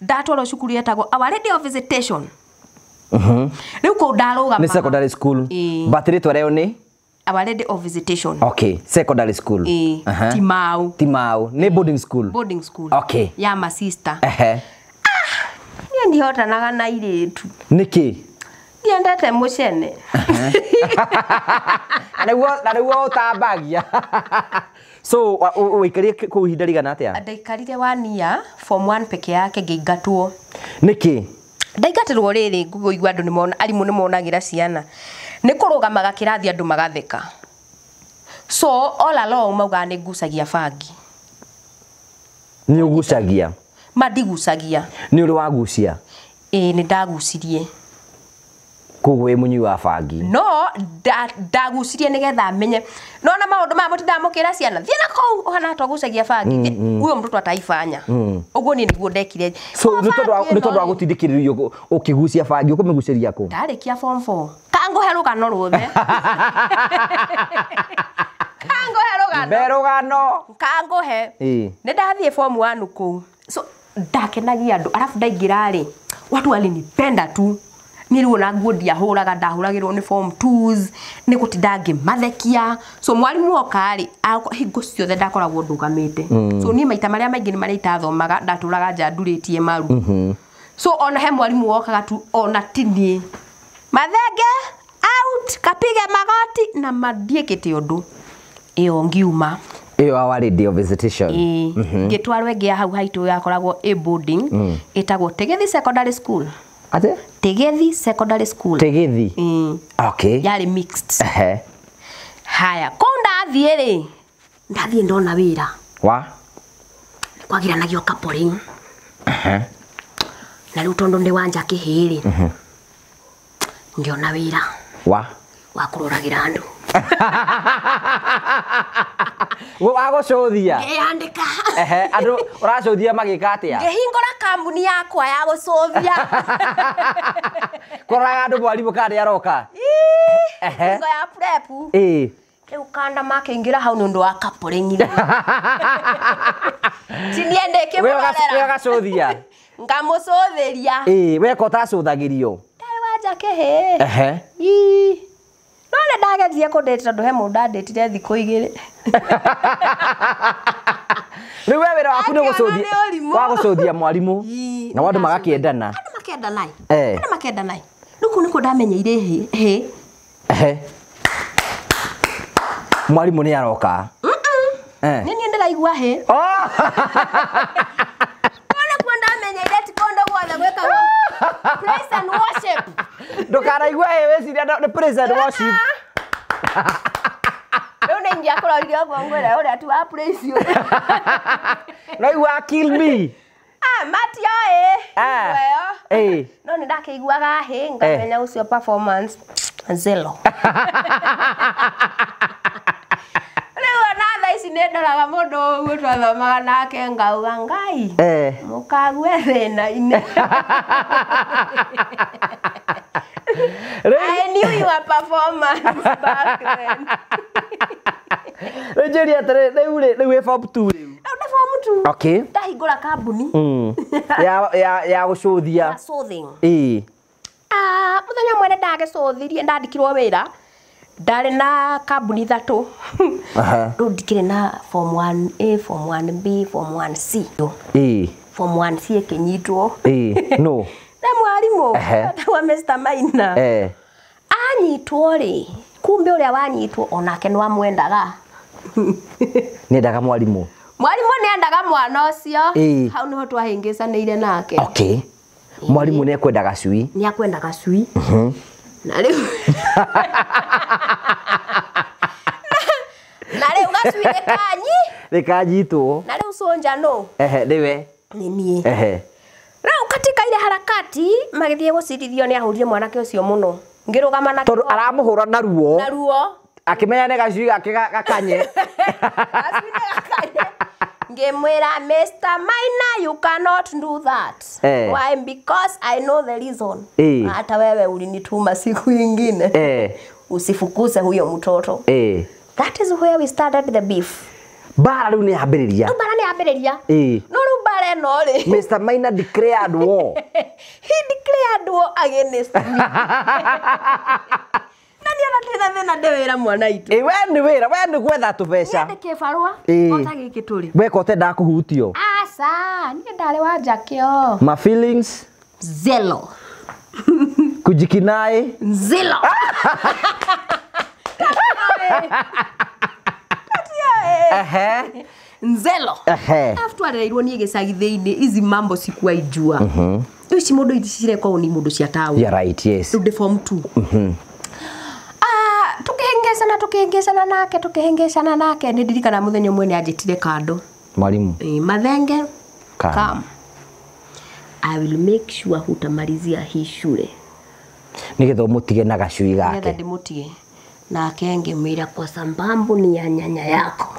Speaker 1: ndatwara cukuru yetagwo Our Lady of Visitation riu ko ndaruga
Speaker 2: ni secondary school batiri twareo ni
Speaker 1: Our Lady of Visitation
Speaker 2: okay secondary school Timau ni boarding school okay
Speaker 1: ya ma sister ni ndihotanaga na iretu
Speaker 2: niki
Speaker 1: ndiendete mucene
Speaker 2: aniguo utambagia so uikarie ku ihinda rigana atia
Speaker 1: ndaikarire 1 year form 1 peke yake ngeigatwo
Speaker 2: niki
Speaker 1: ndaigatirwo riri nguigwa andu nimona arimu nimonagira ciana ni kurugamaga kirathi andu magatheka so all along mauga ni ngucagia bangi
Speaker 2: ni ugucagia
Speaker 1: mandigucagia
Speaker 2: ni uri wagucia
Speaker 1: ni ndagucirie
Speaker 2: kugwe munyi wa bangi
Speaker 1: no ndagucirie nigetha menye no na maundu ma mutinda mukira ciana thiena kou ohana twagucagia bangi uyo mtoto ataifanya uguo ni niguo ndekire
Speaker 2: so ni tondu wa gutindikiririo ukigucia bangi ukumiguceria ku
Speaker 1: ndarikia form 4 kango herugano ruthe kango herugano
Speaker 2: berugano
Speaker 1: kango he ni ndathie form 1 kou so ndakenagia andu arafu ndaingira ri watu walinipenda tu niliona nguo ndiahuraga ndahuragirwo ni form 2s ni gutindange mathekia so mwarimu okari hingo ciothe ndakoragwo ndugamite so ni maita maria maingi ni maria itathomaga ndaturaga njanduritie maru so ona he mwarimu wokaga tu ona tini mathenge out kapige magoti na mandiekete undu iyo ngiuma
Speaker 2: Our Lady of Visitation
Speaker 1: ngitwarwe ngia hau haitu yakoragwo boarding itagwo Tegethi Secondary School
Speaker 2: ate
Speaker 1: Tegethi Secondary School
Speaker 2: Tegethi okay
Speaker 1: yari mixed haya ko ndathie ri ndathie ndona wira
Speaker 2: wa
Speaker 1: kwagiranagio kaporing na riu tondu ndi wanja kihiri ngiona wira wa kururagira andu
Speaker 2: wagucuthia
Speaker 1: andika
Speaker 2: andu uracuthia magika atia
Speaker 1: ngihingura kambuni yakwa ya gucuthia
Speaker 2: kuraga andu mwarimu kandi aroka
Speaker 1: ngo ya prep riu kanda makingira hau ni undu wa kaporingire siniendeke
Speaker 2: we gacuthia
Speaker 1: ngamucuthiria
Speaker 2: we ko tacuthagirio
Speaker 1: ndari wanja kihi none ndagethie kundete tondu he mundu ndandetire thiku 2
Speaker 2: riu we wira waku ni gucuthia mwarimu na wandu magakiendana
Speaker 1: andu makendana riu niko ndamenyeire he
Speaker 2: mwarimu ni aroka
Speaker 1: ni ndiraigua he ona kwa ndamenyeire ti kondo guothe gweka praise and worship
Speaker 2: ndukaraigua weciria ni praise and worship
Speaker 1: riu ni ingia kurorire ogwo ngwira uria tu wa praise you
Speaker 2: no you are kill me
Speaker 1: matio no ni ndakeiguaga he ngamenya ucio performance Zelo. Na ici nendaraga mundu uguo twathomaga nake ngauga ngai mukagwe thina ine. I knew your performance back then.
Speaker 2: Rejeria rĩu form 2 rĩu.
Speaker 1: Nĩ form 2.
Speaker 2: Okay.
Speaker 1: Ndahingũra kambuni.
Speaker 2: Ya gũcũthia.
Speaker 1: Soothing.
Speaker 2: Muthenya
Speaker 1: mwene ndagĩcũthirie ndandĩkirwo wĩra. Ndarĩ na kambuni 3. Rĩu ndikĩrĩ na form 1A, form 1B, form 1C. Form 1C ĩkĩnyitwo.
Speaker 2: No.
Speaker 1: Na mwarimũ wa Mr. Maina. Anyitwo rĩ. Kumbe ũrĩa wanyitwo onake nĩ wamwendaga.
Speaker 2: Nĩendaga mwarimũ.
Speaker 1: Mwarimũ nĩendaga mwana ũcio. Hau nĩho twahĩngĩcanĩire nake.
Speaker 2: Okay. Mwarimũ nĩekwendaga cui.
Speaker 1: Nĩakwendaga cui. Na rĩu na rĩu gacui
Speaker 2: nĩkanyitwo.
Speaker 1: Na rĩu Sonja no.
Speaker 2: Nĩwe.
Speaker 1: Nĩ niĩ. Rĩu katika ile harakati magĩthiĩ gũcirithio nĩ ahũrire mwanake ũcio mũno. Ngĩrũgama na
Speaker 2: tondũ aramũhũra na ruo.
Speaker 1: Na ruo.
Speaker 2: Akĩmenya nĩ gacui gake gakanye.
Speaker 1: Ngemwĩra Mr. Maina, you cannot do that. Why? Because I know the reason. Hata wewe ulinituma siku nyingine. Usifukuse huyo mtoto. That is where we started the beef.
Speaker 2: Bara rĩu nĩ yambĩrĩria.
Speaker 1: No bara nĩ yambĩrĩria. No rĩu bara no rĩ.
Speaker 2: Mr. Maina declared war.
Speaker 1: He declared war against me. Nani ndewĩra mwana itu.
Speaker 2: We nĩ gwetha tũbeca.
Speaker 1: Nĩ kĩbarũa. Ota gĩkĩ tũrĩ.
Speaker 2: Weka ũtenda kũhutio.
Speaker 1: Aca, niĩ ndarĩ wa njakĩo.
Speaker 2: My feelings.
Speaker 1: Zelo.
Speaker 2: Kujikinai.
Speaker 1: Zelo. Nzelo. After areirwo niĩ gĩcagi thĩinĩ izi mambo sikuaijua. Ici mũndũ icirekwo ni mũndũ cia taũ.
Speaker 2: Yeah, right, yes.
Speaker 1: Rĩu form 2. Tukihengecana nake nĩ ndirikana mũthenya ũmwe nĩ anjĩtire kando.
Speaker 2: Mwalimu.
Speaker 1: Mathenge. Come. I will make sure hutamalizia hii shule.
Speaker 2: Nigetha mũtige na gacui gake.
Speaker 1: Nigetha ndĩmutige. Nake ngemwĩra kwa sababu ni ya nyanya yako.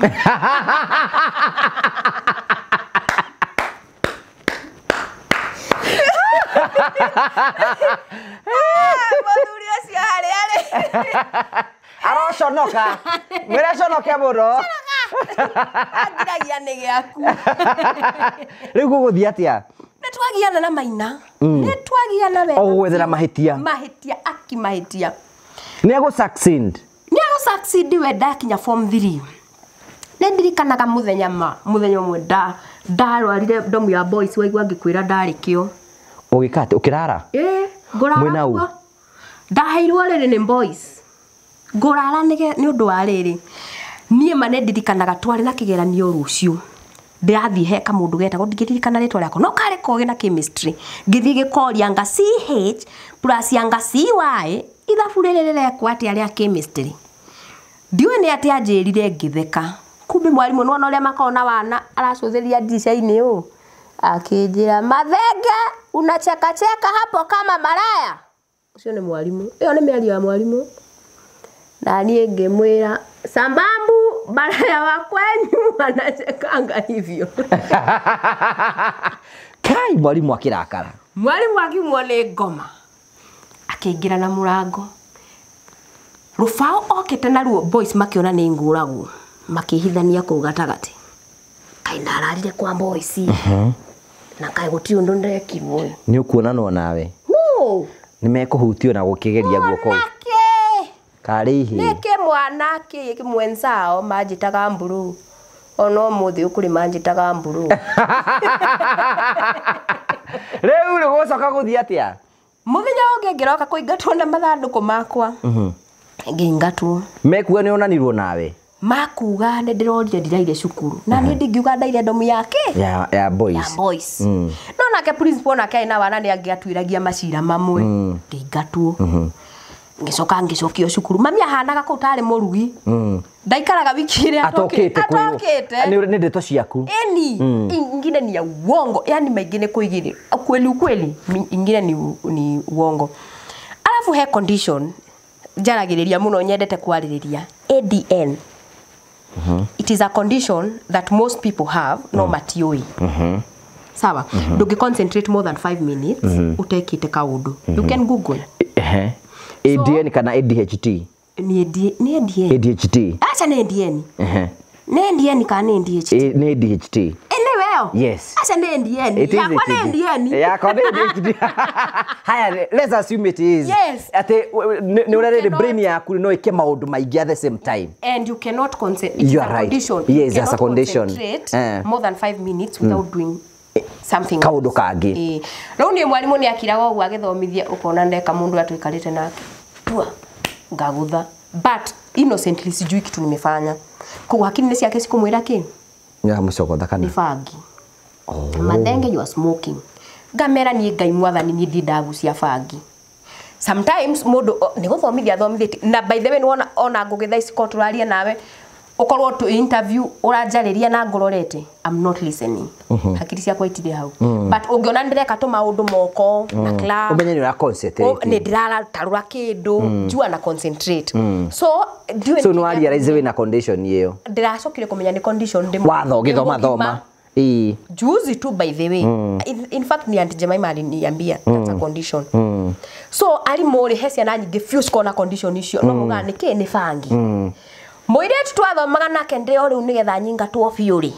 Speaker 1: Mũthuri ũcio harĩ.
Speaker 2: Aroconoka. Mwĩraconoke mũno.
Speaker 1: Angiragia nĩ gĩaku.
Speaker 2: Rĩu gũgũthiĩ atĩa?
Speaker 1: Nĩtwagiana na Maina. Nĩtwagiana wega.
Speaker 2: Gwethera mahĩtia.
Speaker 1: Mahĩtia akimahĩtia.
Speaker 2: Nĩegũ
Speaker 1: succeed we ndakinya form 3. Nĩndirikanaga mũthenya ũmwe ndarwarire domu ya boys waigua ngĩkwĩra ndarĩ kĩo.
Speaker 2: Ũgĩkate ũkĩrara?
Speaker 1: Ngũrara kuo. Ndaheirwo rĩrĩ nĩ boys. Ngũrara nĩ ũndũ wa rĩrĩ. Niĩ ma nĩndirikanaga twarĩ na kĩgeranio rũciũ. Ndirathiĩ he kamũndũ getagwo ndingĩririkana rĩtwa rĩako. No karĩ koge na chemistry. Ngĩthiĩ gĩkoria anga CH plus anga CY ithabu rĩrĩ rĩrekwo atĩa rĩa chemistry. Ndiwe nĩ atĩ anjĩrire ngĩtheka. Kumbe mwarimũ nona ũrĩa makona wana aracũthĩria ndica-inĩ ũũ. Akĩnjĩra Mathenge unacheka hapo kama malaya. Ũcio nĩ mwarimũ. Ĩyo nĩ mĩario ya mwarimũ. Na niĩ ngĩmwĩra sambambu malaya wa kwenyu wanachekanga hivyo.
Speaker 2: Kai mwalimu akĩrakara.
Speaker 1: Mwalimu akiumwo nĩ ngoma. Akĩingĩra na mũrango. Rũbaũ okĩte naruo boys makĩona nĩ ngũragwo. Makĩhithania kũu gatagatĩ. Kai ndararire kwa boys. Na kai gũtirĩ ũndũ ndekirwo.
Speaker 2: Nĩ ũkuonanwo nawe.
Speaker 1: No.
Speaker 2: Nĩmekũhutio na gũkĩgeria guoko. Karĩ ihi.
Speaker 1: Nĩkĩ mwanake mwenzao manjĩtaga mburu. Ona ũmũthĩ ũkũrĩ manjĩtaga mburu.
Speaker 2: Rĩu gũcoka gũthiĩ atĩa?
Speaker 1: Mũthenya ũngĩ ngĩroka kũingatwo na mathandũkũ makwa. Ngĩingatwo.
Speaker 2: Mekuga nĩ onanirwo nawe?
Speaker 1: Makuga nĩ ndĩrorire ndiraire cukuru. Na niĩ ndingiuga ndaire domu yake.
Speaker 2: Ya boys.
Speaker 1: Ya boys. No nake principal nake aina wana nĩ angĩatuĩragia macira mamwe. Ndĩingatwo. Ngĩcokio cukuru. Mami ahanaga kũu tarĩ mũrugi. Ndaikaraga wiki ĩrĩa
Speaker 2: atokĩte. Nĩ ndeto ciaku.
Speaker 1: Ingine ni ya uongo. Yani maingĩ nĩ kwĩgĩrĩra. Ukweli ingine ni uongo. Alafu he condition. jaragiriria muno nyendete kwaririria ADN. It is a condition that most people have, no matioi. Sawa, ndugi concentrate more than 5 minutes, utekite kaundu. You can Google.
Speaker 2: ADN kana ADHD.
Speaker 1: Ni ADN.
Speaker 2: ADHD.
Speaker 1: Acha ni ADN. Ni ADN kana ni ADHD.
Speaker 2: Ni ADHD. Yes.
Speaker 1: Acha ni ADN.
Speaker 2: It is
Speaker 1: Yakwa ni ADN.
Speaker 2: Yakwa ni ADHD. Haya, let's assume it is.
Speaker 1: Yes.
Speaker 2: Ate ni urarire brain yaku no ike maundu maingi at the same time.
Speaker 1: And you cannot concentrate.
Speaker 2: You are right.
Speaker 1: Condition.
Speaker 2: Yes, that's a condition.
Speaker 1: More than 5 minutes without doing something.
Speaker 2: Kaundu kangi.
Speaker 1: Rau ni mwalimu ni akiraga ugu agithomithia ukona ndeka mundu atuikarite nake. Tua ngagutha. But innocently sijui kitu nimefanya. Kwa hakini ciake sikumwira ki?
Speaker 2: Ya mucogotha kana.
Speaker 1: Ni fangi. Mathenge you are smoking. Ngamera ni ngai mwathani ni ndagucia fangi. Sometimes mundu ni guthomithia thomithiti na by the way ni ona ngugitha iciko turaria nawe ukorwo tu interview uranjariria na ngororete I'm not listening. Hakiri ciakwa itire hau. But ungiona ndireka tu maundu moko na club
Speaker 2: umenye ni ura concentrate.
Speaker 1: Ni ndirara tarura kindu njua na concentrate. So
Speaker 2: no realize we na condition yeyo.
Speaker 1: Ndiracokire kumenya ni condition ndimo.
Speaker 2: Watho githoma thoma.
Speaker 1: Juzi tu by the way. In fact ni Auntie Jemima aliniambia that's a condition. So ali mori hesia na nyingi fuse kona condition icio no mugane ke ni fangi. Moire twathomaga nake ndeo riu nigetha nyinga tuo fiuri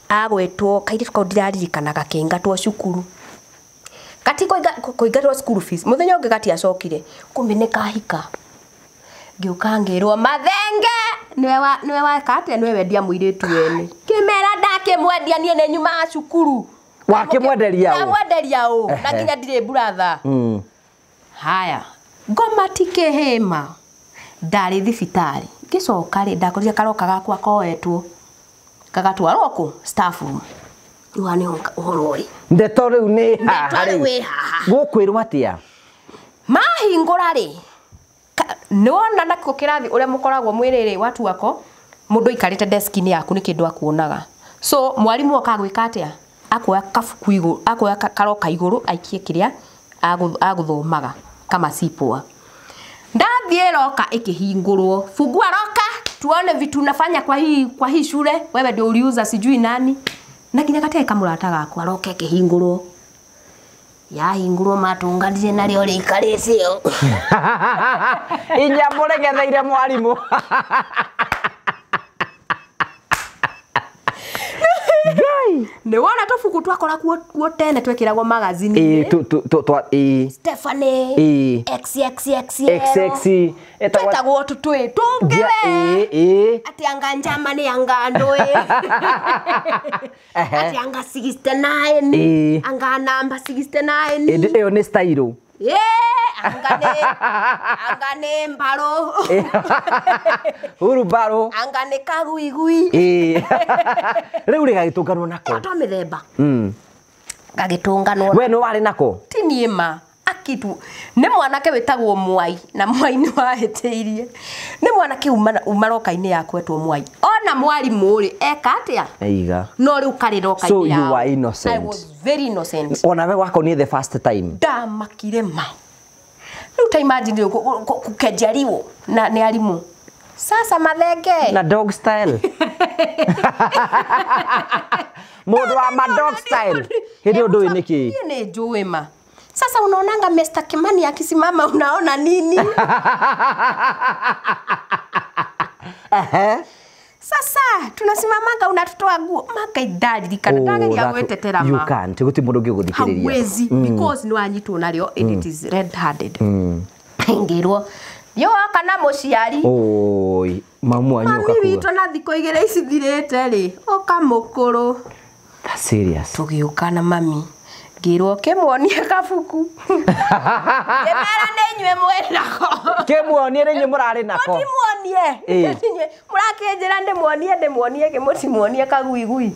Speaker 1: agwetwo kairitu kau ndirarikanaga kingatwo cukuru kati kuingatwo school fees muthenya ungi gati acokire kumbe ni kahika ngiukangirwo mathenge niwe wa kate niwe wendia muiritu wene kimera ndake mwendia nie ne nyuma cukuru
Speaker 2: wake mwenderia
Speaker 1: u na nginya ndire brother haya ngoma tikehema ndari thibitari gicoka ri ndakoria karoka gakwa koetwo kagatwarwo ku staff room iwane uhoro ri
Speaker 2: ndeto riu ni haha gukwirwo atia
Speaker 1: mahingura ri nona nakiko kirathi uria mukoragwo mwiriri watu wako mundu ikarite desk-ini yaku ni kindu akuonaga so mwalimu akagwika atia akoya kafuku iguru akoya karoka iguru aikie kiria aguthomaga kama sipoa ndathie roka ikihingurwo fungua roka tuone vitu unafanya kwa hii shule wewe ndio uliuza sijui nani na kinya kate kamurata gakwa roka ikihingurwo ya hingurwo matunganire na rio rikariceo
Speaker 2: inya muregetheire mwalimu Gai
Speaker 1: ne wona tofuku twakora kuo tene twekiragwo magazine Stephanie XXX etagwo tutwe tungewe ati anga njama ni anga ndoe ati anga 69 anga number 69
Speaker 2: eyo ni style
Speaker 1: angane mbaro
Speaker 2: urubaro
Speaker 1: angane kaguigui
Speaker 2: riu ri gagitunganwo nako
Speaker 1: to mithemba gagitunganwo
Speaker 2: we no wari nako
Speaker 1: tiniema akitu ne mwanake wetagwo Mwai na Mwai ni wahetiirie ne mwanake umaroka-ini yakwetwo Mwai ona mwalimu ri eka atia
Speaker 2: eiga
Speaker 1: no riu kariroka-ini
Speaker 2: so you were innocent.
Speaker 1: I was very innocent
Speaker 2: ona we wako ni the first time
Speaker 1: ndamakire ma ruta imagine kukejariwo na ni alimu sasa mathenge
Speaker 2: na dog style mundu wa ma dog style hindi undu niki
Speaker 1: ni njui ma sasa unaonanga Mr. Kimani akisimama unaona nini sasa tunasimamanga unatutoa nguo maka idadi kana ndageria gwetetera ma
Speaker 2: you can't guti mundu ngiguthikiriria
Speaker 1: hawezi because ni wanyitwo nario it is red handed ngirwo yo kana muciari
Speaker 2: oi mamu anyu
Speaker 1: kakua mami wito na thiko igire ici thirete ri oka mukuru
Speaker 2: that's serious
Speaker 1: tugiuka na mami ngirwo kimwonie kabuku kemera nenywe mwenako
Speaker 2: kimwonie nenywe murari nako
Speaker 1: timwonie murakinjira ndimwonie kimutimwonie kaguigui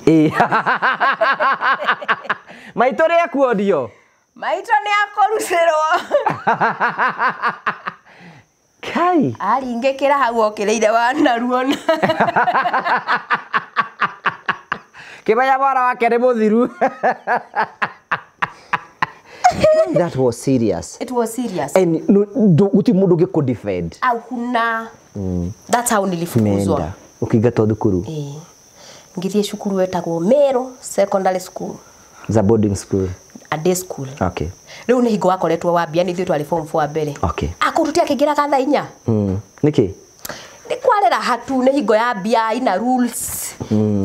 Speaker 2: maito ri akuodio
Speaker 1: maito ni akorucirwo
Speaker 2: kai
Speaker 1: aringikira hau okireire wanaruona
Speaker 2: kibaya bora wake ni muthiru That was serious.
Speaker 1: It was serious.
Speaker 2: And guti mundu ngiku defend.
Speaker 1: Hakuna. That's how nilifukuzwa.
Speaker 2: Nenda. Ukigata thukuru.
Speaker 1: Ngithie cukuru wetagwo Meru Secondary School.
Speaker 2: Za boarding school.
Speaker 1: A day school.
Speaker 2: Okay.
Speaker 1: Riu ni hingo wakoretwo wambia ni thitwa form 4 mbere.
Speaker 2: Okay.
Speaker 1: Akurutia kigira ka thaa 4.
Speaker 2: Niki?
Speaker 1: Ni kwarera hatu ni hingo ya bia ina rules.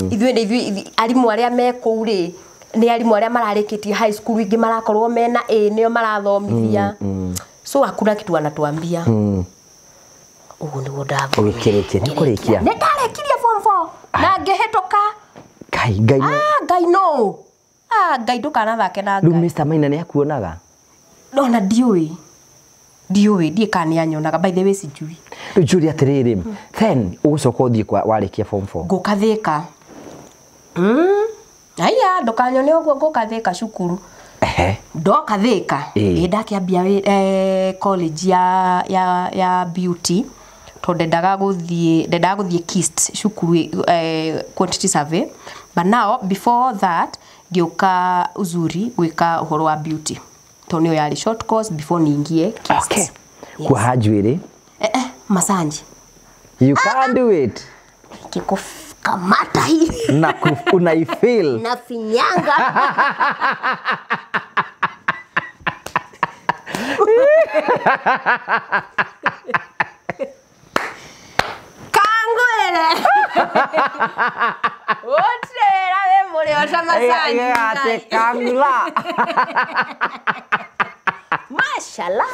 Speaker 1: Ithuĩ arimu aria meko ri ni arimu aria mararikitie high school ingi marakorwo mena nio marathomithia. So hakuna kitu wanatuambia. Ugu ni wodavu.
Speaker 2: Ugikiritie ni kurikia.
Speaker 1: Ni ndarekirie form 4 na ngehetoka.
Speaker 2: Ngai no.
Speaker 1: Ngai no. Ngai ndukana thake na
Speaker 2: Ngai.
Speaker 1: Ngai.
Speaker 2: Mr. Maina ni akuonaga.
Speaker 1: No na ndiui die kani anyonaga by the way sijui.
Speaker 2: Julia atiriri. Then ugucoka uthie kwa warikia form 4.
Speaker 1: Ngukathika. Aya ndukanyone uguo ngukathika cukuru. Ndokathika. Ndakiambia college ya beauty. Ndendaga guthie KIST cukuru quantity survey. But now before that ngioka Uzuri gwika uhoro wa beauty. Tonio yali short course before niingie KIST.
Speaker 2: Okay. Yes. Kwa hajwiri?
Speaker 1: Masanji.
Speaker 2: You can do it.
Speaker 1: Kamata hivi.
Speaker 2: Na unaifeel.
Speaker 1: Na finyanga. Kangwele. Otrera we muri osha Masanji.
Speaker 2: Ate kangula.
Speaker 1: Mashallah.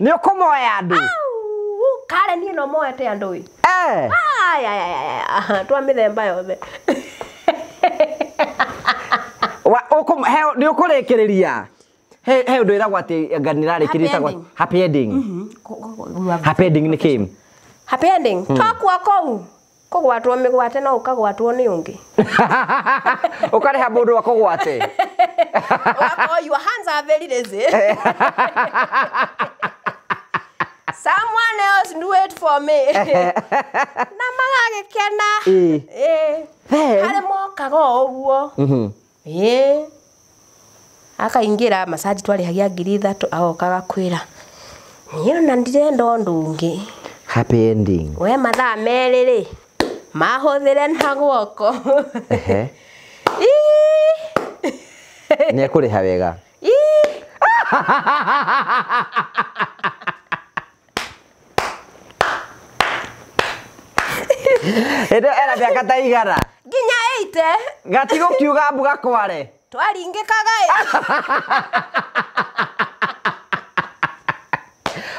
Speaker 2: Ni ukumoya andu.
Speaker 1: Kare ni no moete andu. Twa mithemba yothe.
Speaker 2: Ni ukurekereria. He undu iragwo ati nganirarikirita gwa happy ending. Happy ending ni kim?
Speaker 1: Happy ending. Twakwa kou. Kugwatwo migwate no ukagwatwo ni ungi.
Speaker 2: Ukariha mundu akugwate.
Speaker 1: Your hands are very lazy. Someone else do it for me. Na magagikena. Kare mokaga uguo. Akaingira Masanji twarihagia 3,000 agokaga kwira. Niyo na ndirenda undu ungi.
Speaker 2: Happy ending.
Speaker 1: We mathaa meriri mahuthire na guoko.
Speaker 2: Ni akuriha wega. Era miaka ta igana.
Speaker 1: Nginya 8.
Speaker 2: Gatigo kiuga mbuga kware.
Speaker 1: Twaringikaga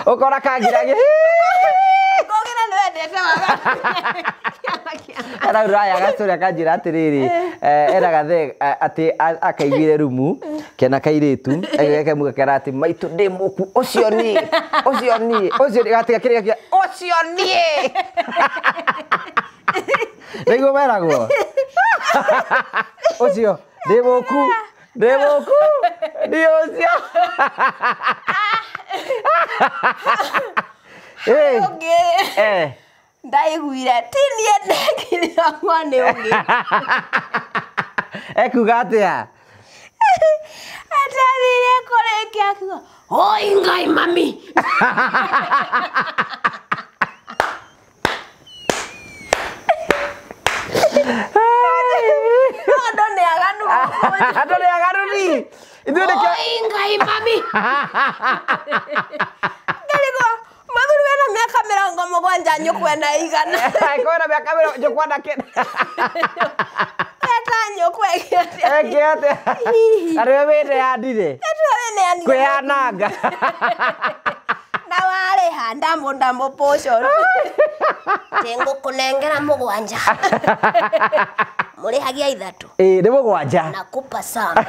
Speaker 2: Ukora kangirage.
Speaker 1: Ngogera nwendete waga.
Speaker 2: Era uraya gacoria kanjira atiriri. Era gathe ati akaigire rumu kena kairitu egeke muga karati maitu ndi muku ucio ni gatiga kiriga ucio ni. Niguo meragwo. Ucio ndi muku ndi ucio.
Speaker 1: Ndaiguire tinie ndekire mwana ungi.
Speaker 2: Ekuga atia?
Speaker 1: Atarire kurekia akiuga oi Ngai mami. Adone aganu ni. Oi Ngai mami. Ngaligo madhuri wena miaka 70 nyokwenda igana.
Speaker 2: Kwenda miaka 70 nyokwenda kenda. Kiate. Ariwe wene yandire. Kweananga.
Speaker 1: Na wale ndambo portion. Tengo kunengera 7. Murihagia 3.
Speaker 2: Ni 7.
Speaker 1: Nakupa sana.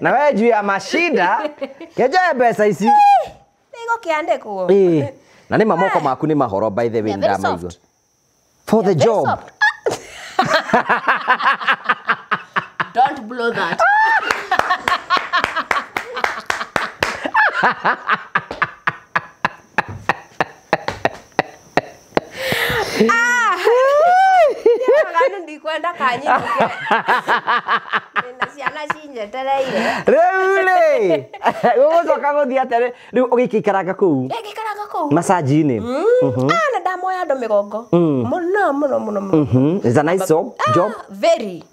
Speaker 2: Na wewe juu ya mashida, keja pesa ici.
Speaker 1: Nigo kiandikwo.
Speaker 2: Na ni mamoko maku ni mahoro by the way ndamaigo. For the job.
Speaker 1: Don't blow that. Ngani ndikwenda kanyi. Nina ciana Jetereire.
Speaker 2: Rĩu-rĩ, gũgũcoka gũthiĩ atĩa rĩu ũgĩikaraga kũu?
Speaker 1: Ngĩikaraga kũu.
Speaker 2: Massage-inĩ?
Speaker 1: Na ndamoya andũ mĩgongo. Mũno.
Speaker 2: It's a nice job?
Speaker 1: Very.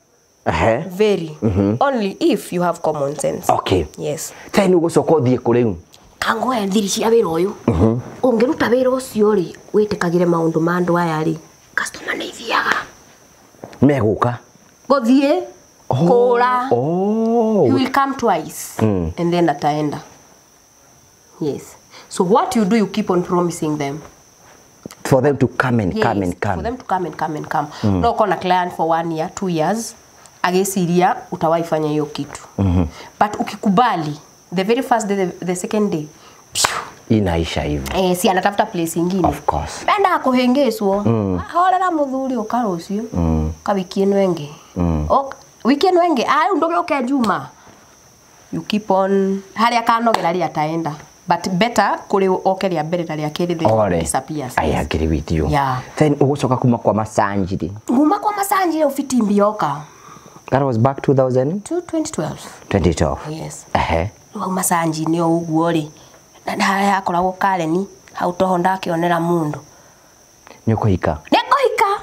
Speaker 1: Very. Only if you have common sense.
Speaker 2: Okay.
Speaker 1: Yes.
Speaker 2: Tani ũgũcoka ũthiĩ kũ rĩu?
Speaker 1: Kangoya thiri cia wĩra ũyũ. Ũngĩruta wĩra ũcio rĩ, wĩtĩkagĩre maũndũ ma andũ aya rĩ, customer nĩ ithiaga.
Speaker 2: Megũka?
Speaker 1: Gũthiĩ, kũra.
Speaker 2: You
Speaker 1: will come twice and then ataenda. Yes. So what you do, you keep on promising them.
Speaker 2: For them to come and
Speaker 1: yes,
Speaker 2: come and come.
Speaker 1: For them to come and come and come. No kona client for 1 year, 2 years, agesiria utawaifanya hiyo kitu. But ukikubali, the very first day, the second day,
Speaker 2: inaisha hivyo.
Speaker 1: Si anatafuta place ingine.
Speaker 2: Of course.
Speaker 1: Benda kuhengeswo. Horera muthuri ukara ucio. Ka wiki eno enge. Wiki eno enge, ndoge oke juma. You keep on haria kanogera ria ataenda. But better kuri oke ria mbere na ria keri disappears.
Speaker 2: I agree with you.
Speaker 1: Yeah.
Speaker 2: Then ugucoka kuma kwa masanjiri.
Speaker 1: Nguma kwa masanjiri ufitimbi yoka.
Speaker 2: That was back
Speaker 1: 2012.
Speaker 2: 2012.
Speaker 1: Yes.
Speaker 2: Wa
Speaker 1: masanjiri ni uguo ri. Na haria akoragwo Kareni hau toho ndakionera mundu.
Speaker 2: Nĩũkũhika?
Speaker 1: Nĩkũhika.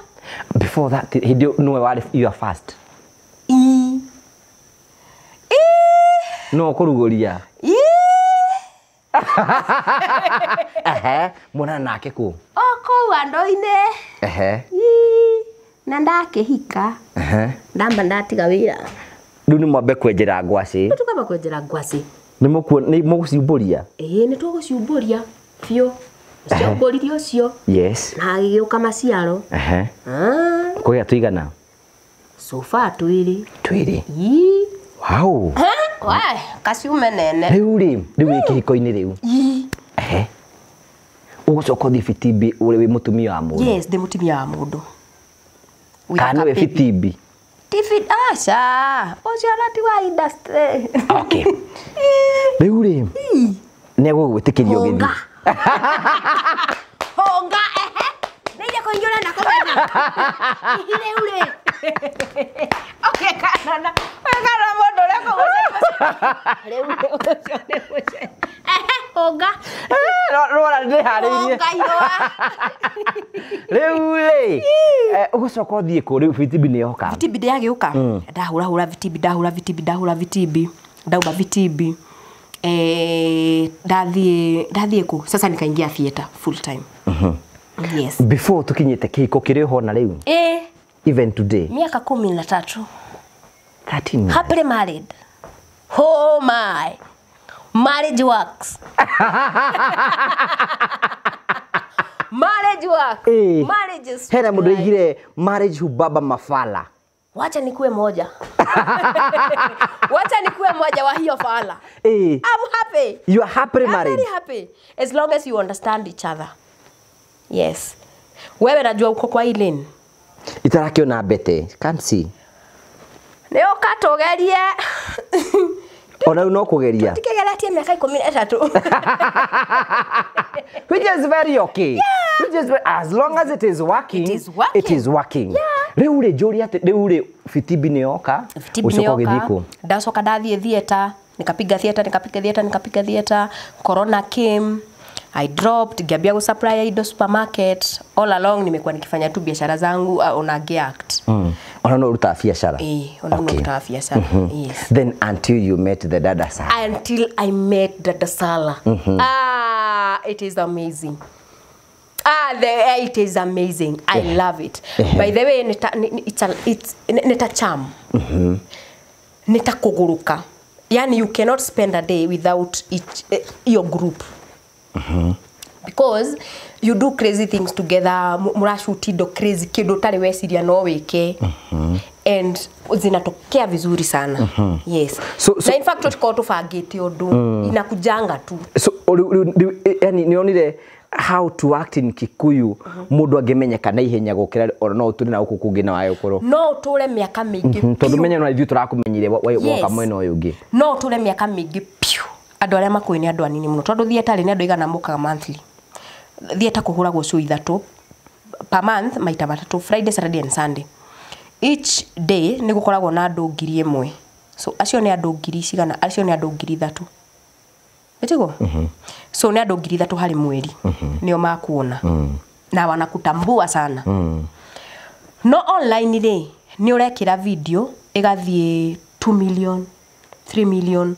Speaker 2: Before that, hindi no wari your fast. No kũrugũria. Mwana nake ku?
Speaker 1: Oko wando-inĩ. Na ndakĩhika. Ndamba ndatiga wĩra.
Speaker 2: Rĩu nĩ mwambe kwenjera ngwacĩ.
Speaker 1: Tukamba kwenjera ngwacĩ.
Speaker 2: Nĩ mũgũciumbũria?
Speaker 1: Nĩ tũgũciumbũria biũ. Ciumbũririo cio.
Speaker 2: Yes.
Speaker 1: Na gĩgĩũka maciaro.
Speaker 2: Kũgĩa tũigana?
Speaker 1: So far twĩrĩ.
Speaker 2: Twĩrĩ? Wow.
Speaker 1: Wai, kaciume nene.
Speaker 2: Rĩu wĩ kĩhiko-inĩ rĩu? Ũgũcoka ũthiĩ Bitimbi wĩ mũtumia wa mũndũ?
Speaker 1: Yes, ndĩ mũtumia wa mũndũ.
Speaker 2: Kana nĩwe Bitimbi?
Speaker 1: Aca, ũcio arati wa industry.
Speaker 2: Okay. Rĩu nĩegũgwĩtĩkĩria ũgĩthiĩ.
Speaker 1: Honga, nĩire kũingĩra na kũmena. Rĩu okay, kana mũndũ ũrĩa kũgũcĩra. Rĩu ũcio nĩ mũcere. Honga.
Speaker 2: Rora ndĩharĩirie. Rĩu ũgũcoka ũthiĩ kũ rĩu Bitimbi nĩyoka?
Speaker 1: Bitimbi ndĩagĩũka. Ndahũra Bitimbi. Ndauma Bitimbi. Ndathiĩ kũ? Sasa nikaingia theater full time. Yes.
Speaker 2: Before tukinyĩte kĩhiko kĩrĩ ho na rĩu? Even today?
Speaker 1: Miaka 13.
Speaker 2: 13 years.
Speaker 1: Happily married. Oh my. Marriage works. Marriage works. Marriage is
Speaker 2: hena mũndũ aigire marriage hubaba mafala.
Speaker 1: Wacha nikuwe moja. Wacha nikuwe moja wa hiyo fala. I'm happy.
Speaker 2: You are happily married?
Speaker 1: I'm very happy. As long as you understand each other. Yes. Wewe najua uko kwa Eileen.
Speaker 2: Itarakiona bete. Can't see.
Speaker 1: Neo katogerie.
Speaker 2: Ona no kugeria.
Speaker 1: Tikegeratie miaka 13.
Speaker 2: Which is very okay. Yeah. Which is as long as it is working.
Speaker 1: It is working.
Speaker 2: It is working.
Speaker 1: Yeah.
Speaker 2: Rĩu njũria ati rĩu Bitimbi nĩyoka.
Speaker 1: Ucoka gĩthiko. Ndacoka ndathiĩ theater, nikapiga theater. Corona came. I dropped, ngĩambia ku supply indo supermarket. All along nimekuwa nikifanya tu biashara zangu on a act.
Speaker 2: Ona no uruta biashara?
Speaker 1: Ona no uruta biashara. Yes.
Speaker 2: Then until you met the Dada Sala.
Speaker 1: Until I met Dada Sala. It is amazing. It is amazing. I love it. By the way, it's neta charm. Neta kuguruka. Yani you cannot spend a day without your group. Because you do crazy things together, murashutido crazy kido tari wesiria no weke. And zinatokea vizuri sana. Yes. So in fact tukao tufagete odu inakujanga tu. So
Speaker 2: yani nionire how to act in Kikuyu mundu angemenyeka na ihenya gukira or no turi na ukukungi na wayo koro.
Speaker 1: No tule miaka mingi.
Speaker 2: Tondu menya no ithu turakumenyire woka mwena uyu ungi.
Speaker 1: No tule miaka mingi piu. Andu aria makoini andu anini muno tondu theater ni andu igana muka monthly. Theater kuhuragwo show ithatu per month maita matatu, Friday, Saturday and Sunday. Each day ni gukoragwo na andu 1,000. So acio nĩ andũ ngiri cigana, acio nĩ andũ ngiri 3. Etigo? So nĩ andũ ngiri 3 harĩ mweri. Nĩo makuona. Na wanakutambua sana. No online ri ni urekira video igathie 2 million 3 million.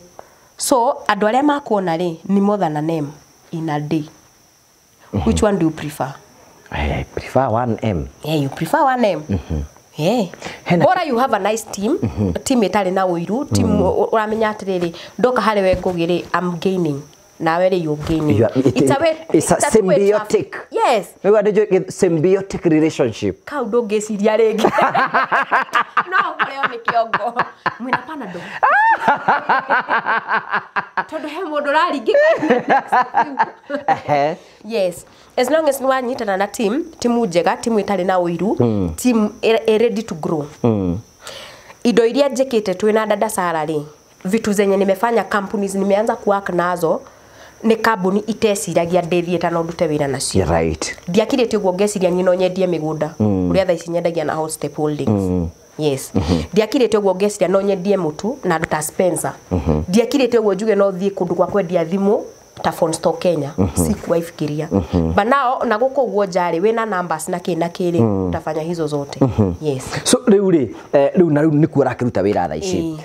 Speaker 1: So andu aria makuona ri ni more than a name in a day. Which one do you prefer?
Speaker 2: I prefer 1M.
Speaker 1: Yeah, you prefer 1M. Yeah. Bora you have a nice team. Team itari na uiru, team uramenya atiriri ndoka hari we ngugiri I'm gaining. Now where you gaining.
Speaker 2: It's a symbiotic.
Speaker 1: Yes.
Speaker 2: Maybe what did you symbiotic relationship?
Speaker 1: Kau doge siria regi. No, leo ni kiongo. Mwina panado. Todo he mundu rarigika. Yes. As long as nwanyitana na team njega, team itari na uiru, team ready to grow. Ido iria njikite twina dada salary. Vitu zenye nimefanya companies nimeanza kuwork nazo. Ni kambuni iteciragia ndithieta no ndute wira nacio.
Speaker 2: Right.
Speaker 1: Ndiakirite uguo ngeciria ni no nyendie migunda. Uria tha ici nyendagia na Hot Step Holdings. Yes. Ndiakirite uguo ngeciria no nyendie mutu na nduta Spencer. Ndiakirite uguo njuge no thie kundu kwa kwendia thimu ta Phone Store Kenya. Sikuwa ifikiria. But now na guko uguo njari wina numbers na kiri utafanya hizo zote. Yes.
Speaker 2: So riu ni kuora kiruta wira tha ici.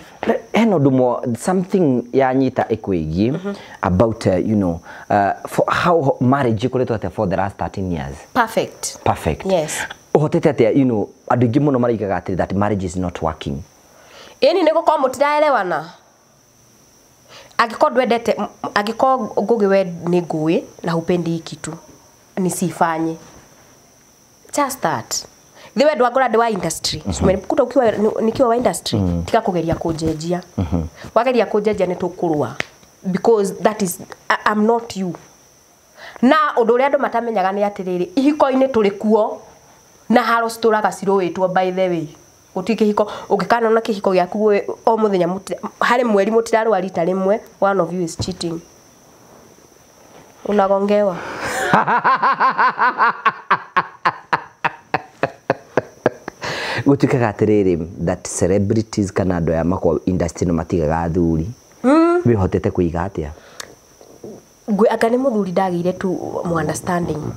Speaker 2: Eno dumo something ya nyita ekwegi about for how marriage ikoretwo ate for the last 13 years. Perfect. Yes. Ohotete ate andu ingi muno marigaga ati that marriage is not working.
Speaker 1: Eni niko kwa mutiraelewana. Agiko ngugiwe ni ngui na hupendi kitu nisifanye. Just that. Thiwe ndwagora ndi wa industry. Kuta ukiwa nikiwa wa industry tika kugeria kunjejia. Wageria kunjejia ni tukurwa because that is I'm not you. Na undu uria andu matamenyaga ni atiriri ihiko-ini turi kuo na haro sturaga cirowitwo by the way. Utike hiko ukikana na kihiko gyaku o muthenya hari mweri mutirarwa rita rimwe one of you is cheating. Unagongewa.
Speaker 2: Gutikaga atiriri that celebrities kana andu ya mako industry no matigaga athuri. Wihotete kuiga atia?
Speaker 1: Akani muthuri ndagire tu understanding.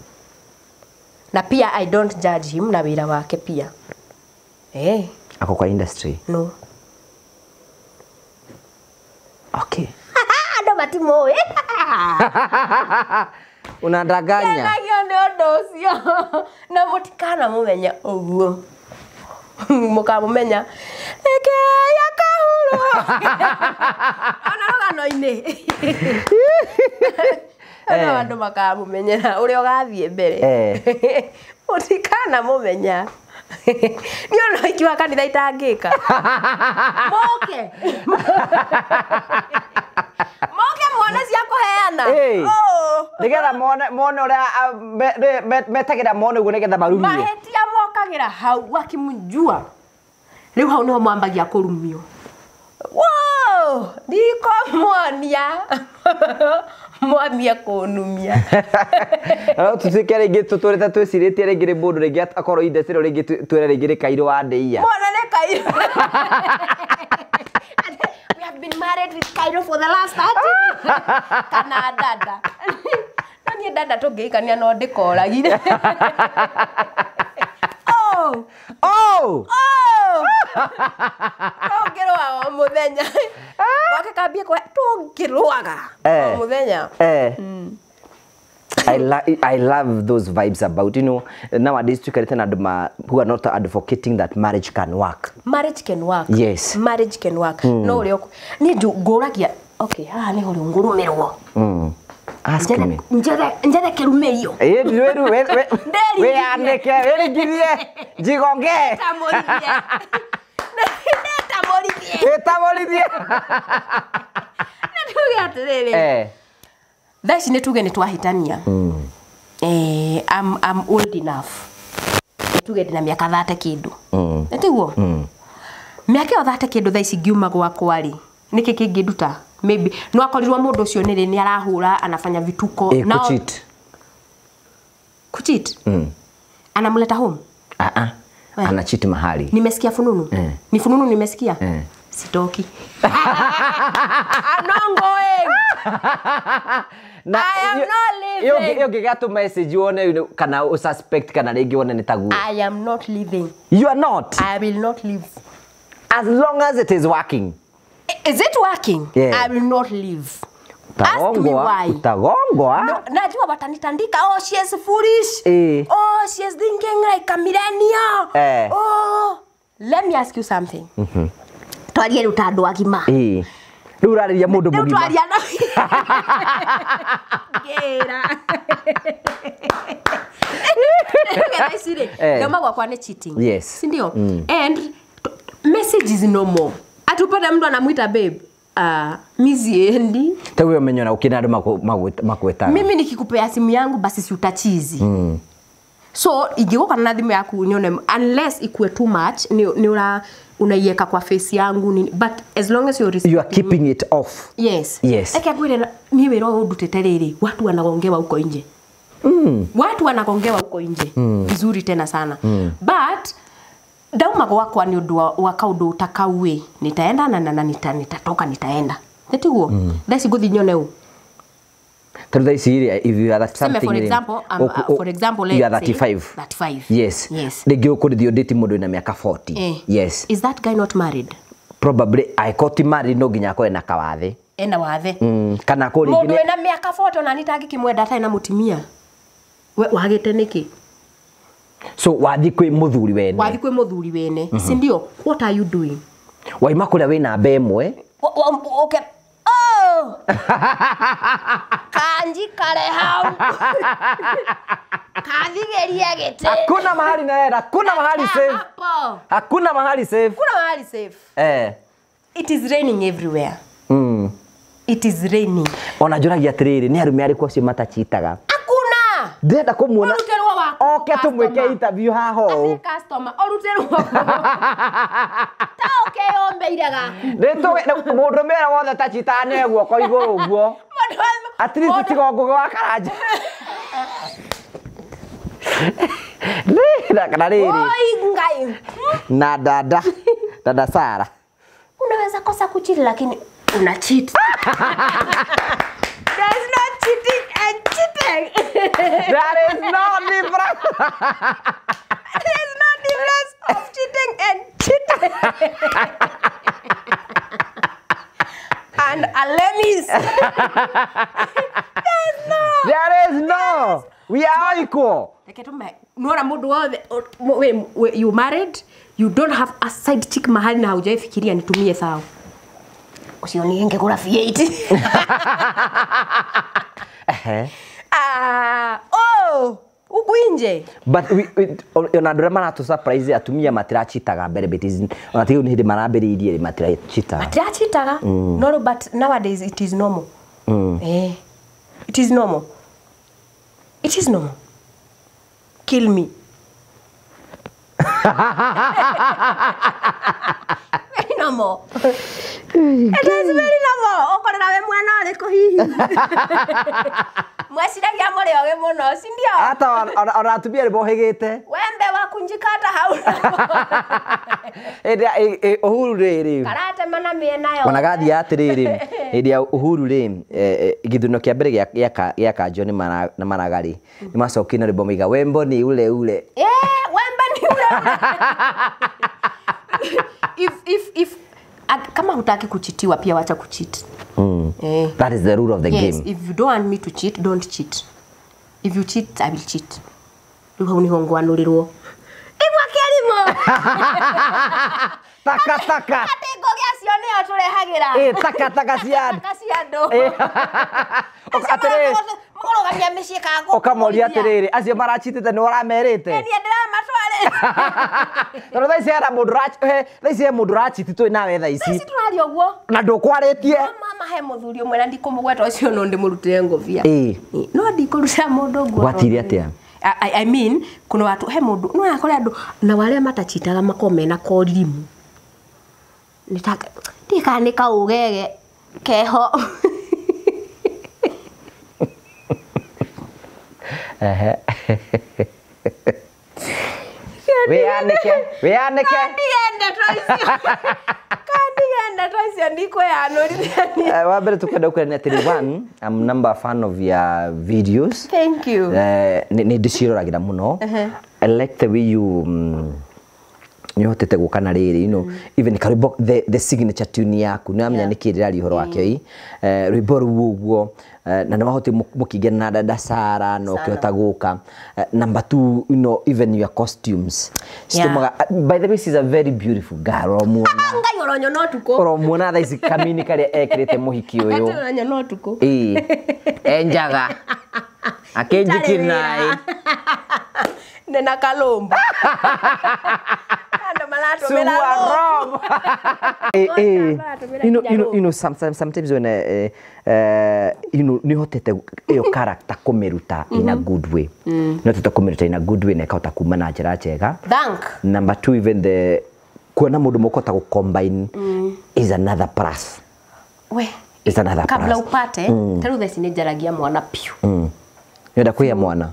Speaker 1: Na pia I don't judge him na wira wake pia.
Speaker 2: Ako kwa industry?
Speaker 1: No.
Speaker 2: Okay.
Speaker 1: Ando matimo
Speaker 2: unadanganya.
Speaker 1: Nagio ni undu ucio. Na mutikana mumenya uguo. Mukamumenya eke yakahuru. Ana rogano-ini. Ana andu makamumenyera uria ugathie mbere. Mutikana mumenya. Ni ono ikiwa kanitha itangika. Moke mwana cia kuheana.
Speaker 2: Nigetha mone uria metagira mone uguo nigetha marumie.
Speaker 1: Mahetia mokagira hau wakimjua. Riu hau niho mwambagia kurumio. Wow! Ndiko mwania. Mwamia kunumia.
Speaker 2: Ara tutike rĩngĩ tũtũrĩte twĩcirĩtie rĩngĩ mũndũ rĩngĩ akorwo industry rĩngĩ twĩre rĩngĩ Kairũ wa Ndeia.
Speaker 1: Mwana nĩ Kairũ. We have been married with Kairũ for the last 30 years. Kana dada. Nani dada tũngĩikania no ndĩkoragire. Tũngĩrũa o mũthenya. Wake kambia kwa tũngĩrũaga o mũthenya.
Speaker 2: I love those vibes about nowadays tukarete na andũ who are not advocating that marriage can work.
Speaker 1: Marriage can work.
Speaker 2: Yes.
Speaker 1: Marriage can work. No uri ni nguragia okay haha ni hori ngurumirwo.
Speaker 2: Ask me.
Speaker 1: Njere kirumerio.
Speaker 2: We aneke ngirie jigonge. Tamorithie.
Speaker 1: Natuge atiriri. Thaici ni tuge ni twahitania. I'm old enough. Tuge ndina miaka 30 kindu. Etiguo? Miaka 30 kindu thaici ngiuma gwakwa ri. Niki kingiduta? Maybe no akorirwo mundu ucio ni arahura anafanya vituko
Speaker 2: na
Speaker 1: kucheat. Anamleta home?
Speaker 2: Ana cheat mahali.
Speaker 1: Nimesikia fununu. Ni fununu nimesikia. Sitoki. I'm not going. I am not leaving.
Speaker 2: Yo get to message you one kana o suspect kana regi one ni tagu.
Speaker 1: I am not leaving.
Speaker 2: You are not.
Speaker 1: I will not leave.
Speaker 2: As long as it is working.
Speaker 1: Is it working?
Speaker 2: Yeah.
Speaker 1: I will not leave. Ask me why.
Speaker 2: Utagongwa.
Speaker 1: No, najua watanitandika. Oh, she is foolish. Oh, she is thinking like a millennial. Oh, let me ask you something. Twarie rutando agima.
Speaker 2: Riu rariria mundu mugima.
Speaker 1: Twaria no. Gera. Gera isire. Noma gwakwa ni cheating.
Speaker 2: Yes.
Speaker 1: Si ndio? And message is no more. Atupata mtu anamuita babe. Mizi endi.
Speaker 2: Tawe umenyona ukina andu makweta.
Speaker 1: Mimi nikikupea simu yangu basi si utachizi. So igikoka na thimu yaku nyone unless ikue too much ni unaiweka kwa face yangu ni, but as long as
Speaker 2: you are keeping it off.
Speaker 1: Yes.
Speaker 2: Yes.
Speaker 1: Eke kwire ni wero udutete riri watu wanagongewa huko nje. Watu wanagongewa huko nje. Vizuri tena sana. But dauma gwakwa ni undu wa kaundu utakawe nitaenda na nitatoka nitaenda. Netiguo. Thasi guthi nyone u.
Speaker 2: If you are something
Speaker 1: for example, let's
Speaker 2: you are 35.
Speaker 1: 35.
Speaker 2: Yes.
Speaker 1: Yes.
Speaker 2: They go could the date modo na miaka 40. Yes.
Speaker 1: Is that guy not married?
Speaker 2: Probably I got married no ginya ko ena kawathe.
Speaker 1: Ena wathe.
Speaker 2: Kana ko
Speaker 1: ringine. Modo ena miaka 40 na nitagi kimwenda ta ena mutimia. We wagete niki?
Speaker 2: So wathi kwi muthuri wene.
Speaker 1: Wathi kwi muthuri wene. Si ndio? What are you doing?
Speaker 2: Waima kula we na bemwe.
Speaker 1: Okay. Oh! Kanji kare hau. Kadhigeria gete.
Speaker 2: Hakuna mahali naenda, hakuna mahali safe. Hakuna mahali safe.
Speaker 1: Hakuna mahali safe. It is raining everywhere. It is raining.
Speaker 2: Onajuragia atiriri ni arume ari kwa cio matachitaga.
Speaker 1: Hakuna.
Speaker 2: Ndenda kumwona.
Speaker 1: Oruterwa wako.
Speaker 2: Okay tumweke interview haho.
Speaker 1: As a customer oruterwa wako. Ta okay ombeire gaku.
Speaker 2: Nito mundu mera wothe tachitane guoko iguru guo. At least tigongo wa karanja. Nenda kana riri.
Speaker 1: Oi ngai.
Speaker 2: Na dada Sara.
Speaker 1: Unaweza kosa kuchili lakini una cheat. There is no cheating and cheating.
Speaker 2: There is no difference.
Speaker 1: There is no difference of cheating and cheating. And Alemis.
Speaker 2: There is no. We are equal.
Speaker 1: Nora mudu wothe you married, you don't have a side chick mahali na hujaifikiria nitumie sawa. Usioni ngekula V8. Uku nje.
Speaker 2: But ona ndura mana to surprise atumia matirachitaga mbere betizi. Ona tiyo ni hindi marambiririe matirachitaga.
Speaker 1: Matirachitaga? No, but nowadays it is normal. It is normal. It is normal. Kill me. Very normal. It is very normal. Okorera we mwana ariko hihi. Mwasiragia muri oge muno, si ndio?
Speaker 2: Hata ona atumia ribo higite.
Speaker 1: Wembe wakunjikata hauna.
Speaker 2: Uhuru riri.
Speaker 1: Karate mana miena yo.
Speaker 2: Ona gathi atiriri. Hĩndĩ ya Uhuru ri githuno kia mbere gĩa Kanjo ni maragari. Ni macokina ribo miga wembo ni ule.
Speaker 1: Wembe ni ule. If kama hutaki kuchitiwa pia wacha kucheat.
Speaker 2: That is the rule of the game.
Speaker 1: Yes, if you don't want me to cheat, don't cheat. If you cheat, I will cheat. Ruho ni hongo anurirwo. Igwa kelimo.
Speaker 2: Taka.
Speaker 1: Katengo gya cio ni aturehagira.
Speaker 2: Taka cia.
Speaker 1: Taka cia ndo.
Speaker 2: Atiriri.
Speaker 1: Murugamia micii kago.
Speaker 2: Okamoria atiriri, acio marachitite ni waramerite.
Speaker 1: Ni ndira matware.
Speaker 2: Toro thaici era mundu thaici he mundu rachiti tu nawe thaici.
Speaker 1: Thaici turari oguo.
Speaker 2: Na ndukwaretie.
Speaker 1: Mama he muthuri umwe na ndikumugweta ucio no ndimurutire ngobia. No ndikuruta mundu oguo.
Speaker 2: Gwatire atia?
Speaker 1: I mean kuna watu he mundu no yakore andu na wale matachitaga makomena korimu. Nitaka ndikanika ugege keho. We aneke. Kandienda na toisi andiko ya anori.
Speaker 2: Wa mbere tukenda ukwenda atiri one, I'm number fan of your videos.
Speaker 1: Thank you.
Speaker 2: Ni ndiciroragira muno. I like the way you nyotete gukana riri, you know, even karibu the signature tune yaku na amenya nikirira rihoro wakyo i rwimbo ruguo na namahote mukigena na dada Sara no kiota guka. Number 2, you know, even your costumes. By the way, she's a very beautiful girl.
Speaker 1: Ngai oronyo no tuko.
Speaker 2: Oromuna tha ici kamini kare ekirite muhiki uyu.
Speaker 1: Oronyo no tuko.
Speaker 2: Enjaga. Akenjikinai.
Speaker 1: Nena kalomba.
Speaker 2: You know, sometimes when you know, ni hotete yo character komeruta in a good way. Not to komeruta in a good way na kauta kumana njira njega.
Speaker 1: Thank.
Speaker 2: Number 2, even the kuona mundu mukota ku combine is another plus.
Speaker 1: We.
Speaker 2: Is another plus.
Speaker 1: Kabla upate, taru thesi njaragia mwana piu.
Speaker 2: Yoda kuya mwana.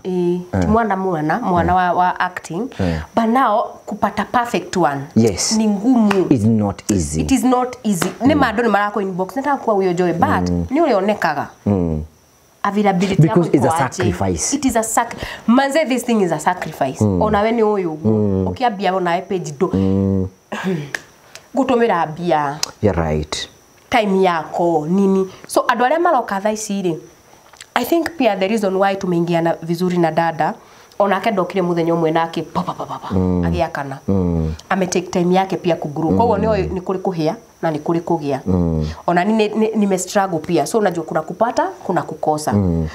Speaker 1: Mwana wa acting. But now kupata perfect one.
Speaker 2: Yes.
Speaker 1: Ni ngumu.
Speaker 2: It's not easy.
Speaker 1: It is not easy. Ne madoni marako inbox nataka kuwa uyo joy but ni ule onekaga. Availability
Speaker 2: because it's a sacrifice.
Speaker 1: It is a manze, this thing is a sacrifice. Ona we ni uyu. Ukiambia ona page do. Gutomera bia.
Speaker 2: You're right.
Speaker 1: Time yako nini. So adwale maloka tha iciri. I think pia the reason why tumeingiana vizuri na dada onake ndokire muthenya umwe nake papa agiakana ame take time yake pia kugrow kwa hiyo ni kuri kuhia na ni kuri kugia ona ni struggle pia so unajua kuna kupata kuna kukosa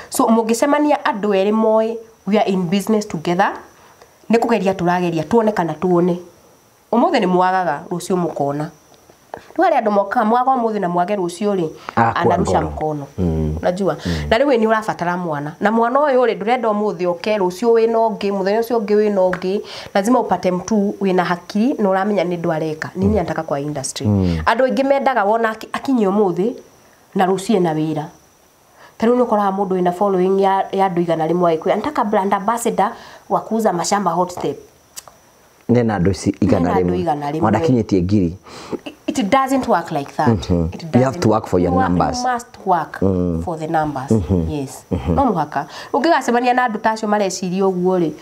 Speaker 1: so mugisemania andu eri moy we are in business together ni kugeria turageria tuone kana tuone umuthe ni mwagaga rucio mukona Tuwale andu moka mwaga muthi na mwage rucio ri anarusha mkono. Unajua? Na riwe ni urafatara mwana. Na mwana uyu ri ndurenda muthi oke rucio wina ungi, muthenya ucio ungi wina ungi, lazima upate mtu wina hakiri na uramenya ni ndwareka. Nini anataka kwa industry. Andu ingi mendaga wona akinyo muthi na rucio na wira. Tariu ni ukora mundu wina following ya andu igana rimwe aikwe. Anataka brand ambassador wa kuuza mashamba hot step.
Speaker 2: Nena andu igana rimwe. Wadakinyetie ngiri.
Speaker 1: It doesn't work like that. It doesn't.
Speaker 2: You have to work for your numbers.
Speaker 1: You must work for the numbers. Yes. No muhaka. Ukigasemania na andu tacio mareciria uguo ri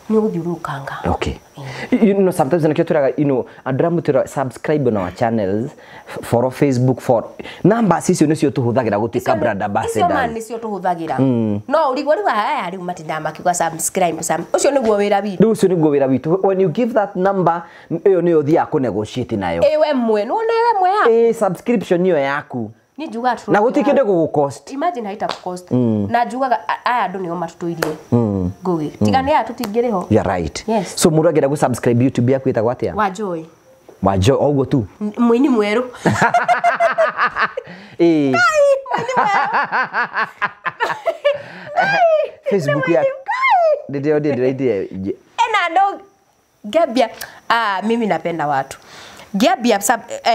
Speaker 1: ni uguthiurukanga.
Speaker 2: Okay. You know, sometimes when you know, andramu to subscribe on our channels for Facebook for numbers icio nicio tuhuthagira gutika brand ambassador.
Speaker 1: Icio man nicio tuhuthagira. No urigori wa aya ari matinda makigwa subscribe ucio niguo wira witu. Ucio niguo wira witu. When you give that number iyo ni uthia ku negotiate nayo. Ewe mwe no newe mwe ya. Subscription niyo yaku. Ni juga tu. Na gutikende gugu cost. Imagine haita cost. Na juga aya andu niyo matutuirie. Gugi. Tigane ya tutingireho. You're right. Yes. So mundu agenda ku subscribe YouTube yaku itagwa atia? Wajoy. Wajoy oguo tu. Mwini mweru. Facebook ya. Ndio ena ndo Gabia mimi napenda watu. Gabia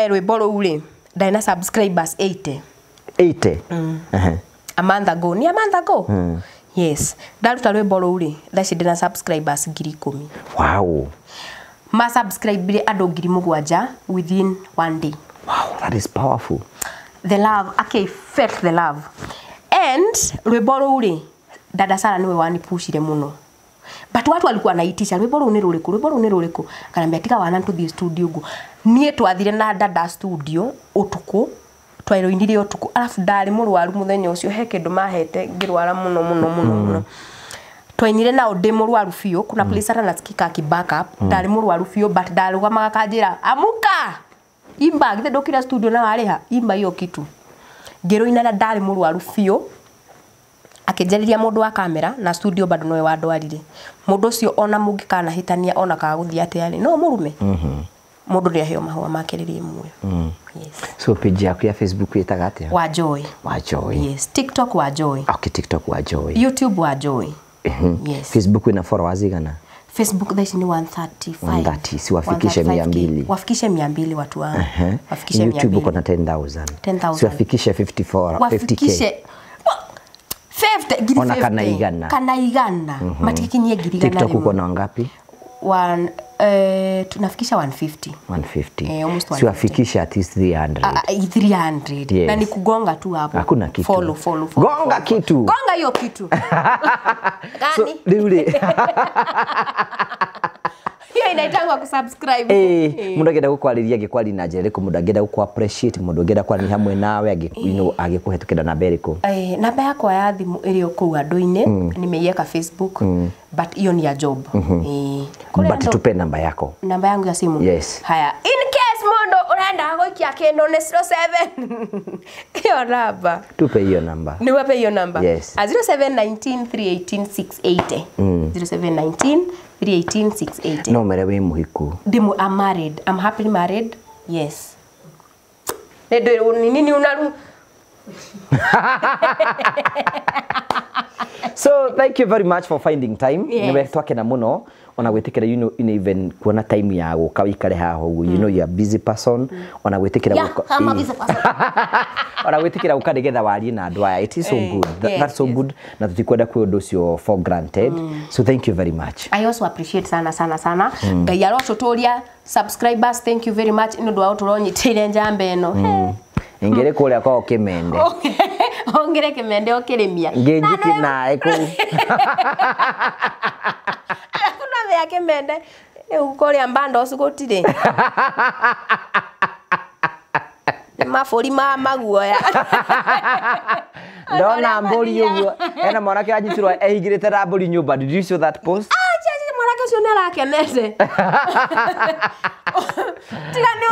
Speaker 1: rwimbo ule ndaina subscribers 80. A month ago. Ni a month ago? Yes. Daruta rwimbo ule thaci ndina subscribers 10,000. Wow. Ma subscribe andu 7,000 within one day. Wow, that is powerful. The love, okay, felt the love. And rwimbo ule dada Sara niwe wani pushire muno. But watu walikuwa naitisha rwimbo ni ruriku kanambia tika wana to the studio go nie twathire na dada studio utuku twairoindire utuku alafu ndari murwaru muthenya ucio he kindu mahete ngirwara muno twainire na ode murwaru fio kuna police ara nasikika ki backup ndari murwaru fio but ndarugamaga kanjira amuka imba githe ndokira studio na wariha imba hiyo kitu ngiroina na ndari murwaru fio akijariria mundu wa kamera na studio bado nowe wadwarire mundu ucio ona mungikana hitania ona ka guthia ati no murume mundu ri aheo mahua makiririe muoyo. Yes. So page yaku ya Facebook itaga atia? Wajoy. Yes. TikTok Wajoy. Okay, TikTok Wajoy. YouTube Wajoy. Yes. Facebook ina followers igana? Facebook this ni 135. 130 si wafikishe 200. Wafikishe 200 watu wangu. Wafikishe 200. YouTube uko na 10,000. Si wafikishe 50k. 50
Speaker 2: ona kana igana
Speaker 1: matikinyie ngiri igana.
Speaker 2: TikTok uko na ngapi?
Speaker 1: Tunafikisha 150.
Speaker 2: 150.
Speaker 1: Almost 150.
Speaker 2: Siwafikisha at least 300.
Speaker 1: 300.
Speaker 2: Yes.
Speaker 1: Na ni kugonga tu hapo.
Speaker 2: Hakuna kitu.
Speaker 1: Follow.
Speaker 2: Gonga kitu.
Speaker 1: Gonga hiyo kitu.
Speaker 2: So,
Speaker 1: Gani?
Speaker 2: Liuli.
Speaker 1: Hiyo inaitangwa kusubscribe.
Speaker 2: Mundu agenda gukwariria gikwari na njere ko mundu agenda gukwa appreciate mundu agenda kwari hamwe nawe agikuhetukira na beriko.
Speaker 1: Namba yakwa ya thimu iri ku andu-ini nimeiweka Facebook but hiyo ni ya job.
Speaker 2: But tupe namba yako.
Speaker 1: Namba yangu ya simu.
Speaker 2: Yes.
Speaker 1: Haya, in case mundu urenda guikia kindu ni 07. Hiyo namba.
Speaker 2: Tupe hiyo namba.
Speaker 1: Ni wape hiyo namba.
Speaker 2: Yes.
Speaker 1: 0719318680. 0719318680.
Speaker 2: No mere we muhiku.
Speaker 1: I'm married. I'm happily married. Yes. Nini unaru?
Speaker 2: So thank you very much for finding time.
Speaker 1: Yes.
Speaker 2: Niwe twakena muno ona gwitikira even kuona time ya guka wikare haho you know you are busy person ona gwitikira
Speaker 1: guka. I'm a busy person.
Speaker 2: Ona gwitikira guka nigetha warie na andu aya it is so good. That's so good na tutikwenda kwi undu cio for granted. So thank you very much.
Speaker 1: I also appreciate sana. Ngai arocotoria subscribers, thank you very much indu wa uturonyitire njambe eno.
Speaker 2: Ingere kuria kwa Kimende.
Speaker 1: Ongere Kimende okirimia.
Speaker 2: Ngenjiki nae ku.
Speaker 1: Kuna vya Kimende ukoria mbando cugutire. Mafuri maguoya.
Speaker 2: Ndona mburi uguo. Ena mwanake anyitirwa ehigirite na mburi nyumba. Did you see that post?
Speaker 1: Mwanake ucio narakenete.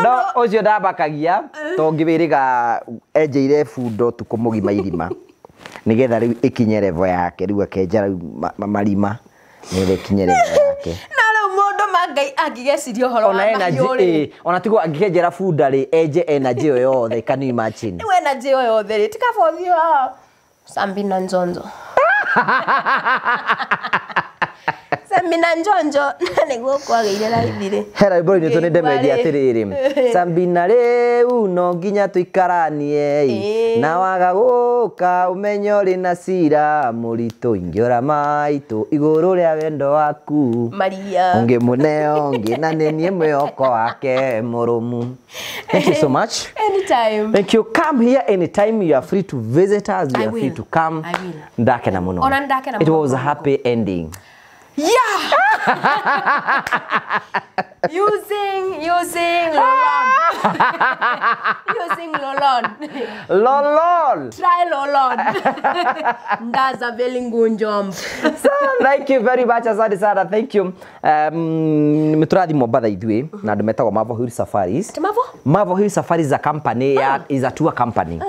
Speaker 2: No, ucio ndabakagia to ngibiriga enjeire fundo tukumugima irima nigetha riu ikinye level yake riu akenja marima nigetha ikinye level yake
Speaker 1: na riu mundu mangai angigeciria uhoro wa
Speaker 2: energy ona tigo angikenjera funda ri enje energy yo yothe can you imagine
Speaker 1: ni energy yo yothe ri tikabothio Sambina Njonjo. Sambina Njonjo niguo kwageire raithire.
Speaker 2: Hera bro ni tone ndemedia atiriri. Sambina riu no nginya tuikaranie na waga guka umenyo ri na cira murito ingiora maitu iguru ria wendo waku
Speaker 1: Maria
Speaker 2: ungi muneo ngina nenie mwoko wake murumu. Thank you so much.
Speaker 1: Anytime.
Speaker 2: Thank you. Come here anytime you are free to visit us. You are free to come.
Speaker 1: I will.
Speaker 2: Ndake na muno.
Speaker 1: Ona ndake na muno.
Speaker 2: It was a happy ending.
Speaker 1: Yeah. using Lolon. Using Lolon.
Speaker 2: Lolon.
Speaker 1: Try Lolon. Ndaza velingunjom.
Speaker 2: So thank you very much asante sana. Thank you. Miturathi Mombasa idwe na ndumetagwa Mavo Hill Safaris. Mavo Hill Safaris is a company is a tour company.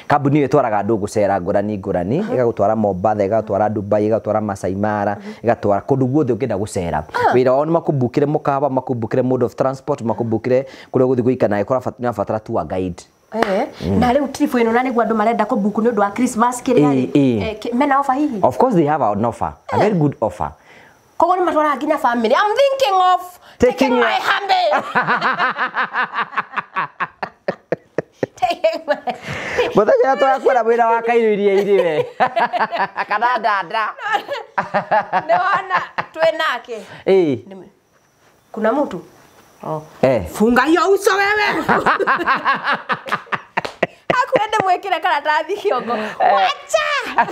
Speaker 2: Kambuni yo twaraga andu gucera ngurani igagutwara Mombasa igagutwara Dubai igagutwara Masai Mara igagutwara kundu guothe ukenda gucera. Wira wao ni makubukire mukawa makubukire mode of transport makubukire kuria guthi guikana ikora fatara tour guide.
Speaker 1: Na leo trip ino nani gwa ndo marenda ko buku ndo wa Christmas kiri mena offer hihi.
Speaker 2: Of course they have an offer. A very good offer.
Speaker 1: Kogo ni matwara nginya family. I'm thinking of taking my humble.
Speaker 2: Muthenya twa kwera wira wa Kairu iria iriwe. Kana dada.
Speaker 1: Ndoana twenake. Kuna mtu? Funga hiyo uso wewe. Akwende mwekire karatathi kiongo. Wacha.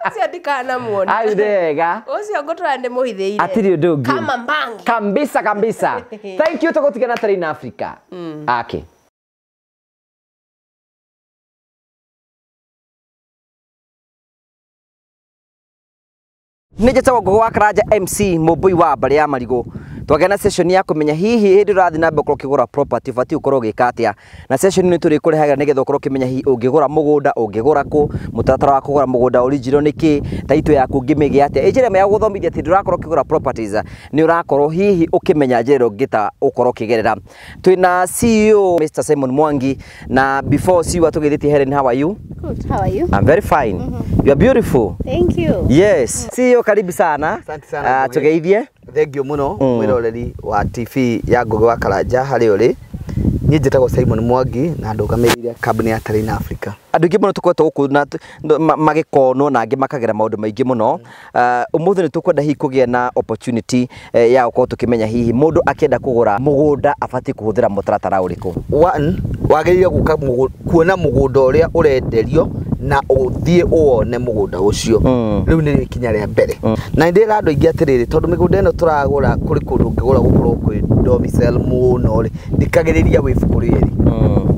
Speaker 1: Ucio ndikana muone.
Speaker 2: Aidega.
Speaker 1: Ucio ngotwande muhitheire.
Speaker 2: Atiri ndungi.
Speaker 1: Kama mbangi.
Speaker 2: Kabisa. Thank you tugotigana tari in Africa. Okay. Nijetawa Gogo Karaja MC Mobui wa Mbari ya Marigo. Twagena session ya kumenya hihi hindi urathi na mbeko kigura property fati ukoro gikatia na session ni turi kurehaga nigetha ukoro kimenya hihi ungigura mugunda ungigura ku mutaratara wa kugura mugunda original niki taito yaku ngimige atia ejere ya guthomithia ti ndurakorwo kigura properties ni urakorwo hihi ukimenya njero ngita ukoro kigerera twina CEO Mr Simon Mwangi na before CEO tugithiti Helen, how are you?
Speaker 5: Good, how are you?
Speaker 2: I'm very fine. You are beautiful.
Speaker 5: Thank you.
Speaker 2: Yes. CEO karibu sana.
Speaker 3: Asante sana.
Speaker 2: Tugeithie.
Speaker 3: Thank you muno mwiroreri wa TV ya Gogo Karaja hari uri
Speaker 5: Niĩ njĩtagwo Simon Mwangi na ndũgamĩrĩire kambuni ya Terrain Africa.
Speaker 2: Andũ aingĩ mũno tũkoretwo gũkũ na magĩkonwo na angĩ makagera maũndũ maingĩ mũno. Ũmũthĩ nĩ tũkwenda hihi kũgĩa na opportunity ya gũkorwo tũkĩmenya hihi mũndũ akĩenda kũgũra mũgũnda abatiĩ kũhũthĩra mũtaratara ũrĩkũ.
Speaker 5: One, wagĩrĩire gũka kuona mũgũnda ũrĩa ũrenderio na ũthiĩ uone mũgũnda ũcio. Rĩu nĩ ikinya rĩa mbere. Na ndĩra andũ aingĩ atĩrĩrĩ tondũ mĩgũnda ĩno tũragũra kũrĩ kũndũ ũngĩgũra gũkorwo kwĩ domicile mũno rĩ ndikagĩrĩria wĩbuku rĩrĩ.